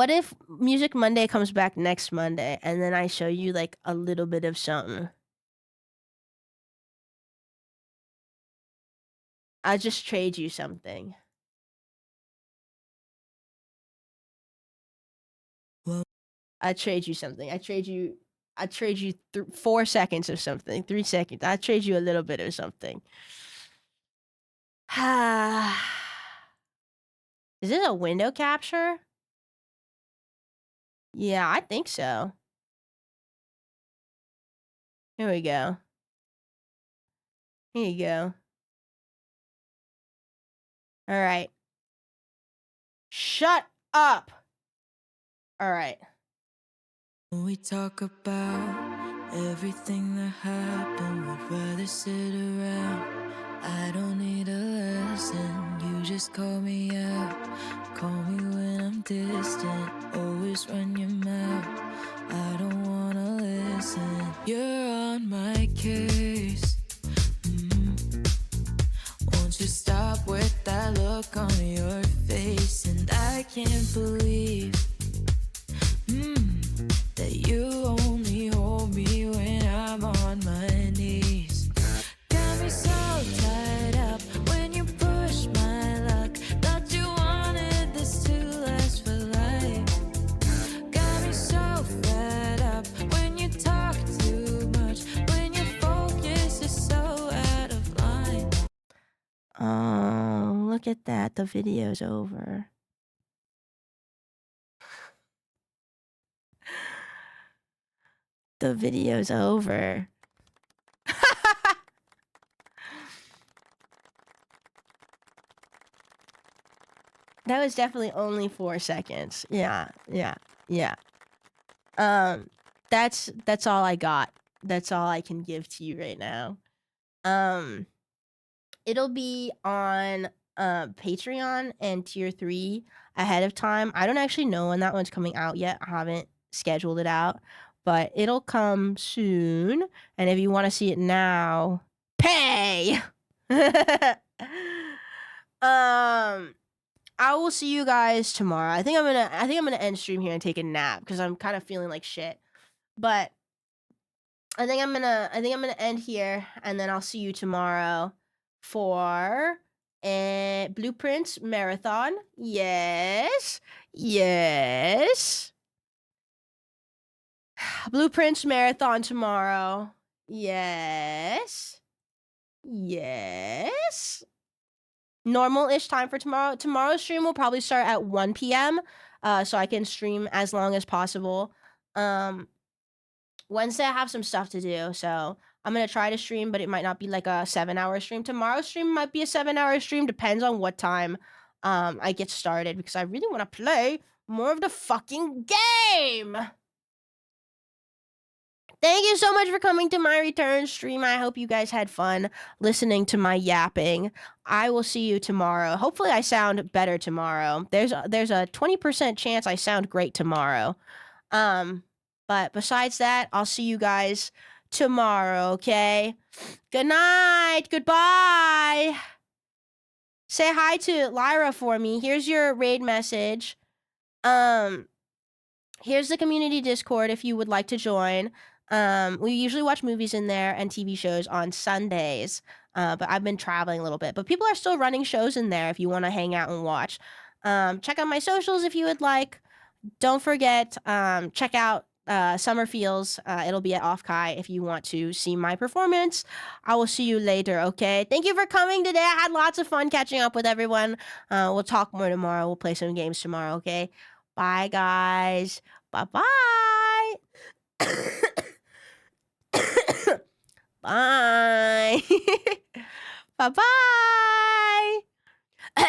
if Music Monday comes back next Monday and then I show you like a little bit of something? I'll just trade you something. I trade you something. I trade you 4 seconds of something. 3 seconds. I trade you a little bit of something. Is this a window capture? Yeah, I think so. Here we go. Here you go. All right. Shut up. All right. We talk about everything that happened. Would rather sit around. I don't need a lesson. You just call me up. Call me when I'm distant. Always run your mouth. I don't wanna listen. You're on my case. Won't you stop with that look on your face? And I can't believe that you only hold me when I'm on my knees. Got me so tied up when you push my luck. Thought you wanted this to last for life. Got me so fed up when you talk too much, when your focus is so out of line. Oh, look at that. The video's over. The video's over. That was definitely only 4 seconds. Yeah. That's all I got. That's all I can give to you right now. It'll be on Patreon and tier 3 ahead of time. I don't actually know when that one's coming out yet. I haven't scheduled it out, but it'll come soon. And if you want to see it now, pay. I will see you guys tomorrow. I think I'm gonna end stream here and take a nap because I'm kind of feeling like shit. But I think I'm gonna end here, and then I'll see you tomorrow for a Blueprints marathon. Yes. Blueprints marathon tomorrow. Yes. Normal-ish time for tomorrow. Tomorrow's stream will probably start at 1 p.m. So I can stream as long as possible. Wednesday I have some stuff to do, so I'm gonna try to stream, but it might not be like a 7-hour stream. Tomorrow's stream might be a 7-hour stream, depends on what time I get started, because I really want to play more of the fucking game. Thank you so much for coming to my return stream. I hope you guys had fun listening to my yapping. I will see you tomorrow. Hopefully I sound better tomorrow. There's a 20% chance I sound great tomorrow. But besides that, I'll see you guys tomorrow, okay? Good night. Goodbye. Say hi to Lyra for me. Here's your raid message. Here's the community Discord if you would like to join. We usually watch movies in there and TV shows on Sundays, but I've been traveling a little bit. But people are still running shows in there if you want to hang out and watch. Check out my socials if you would like. Don't forget, check out Summer Feels. It'll be at Off Kai if you want to see my performance. I will see you later, okay? Thank you for coming today. I had lots of fun catching up with everyone. We'll talk more tomorrow. We'll play some games tomorrow, okay? Bye, guys. Bye-bye. Bye. Bye-bye.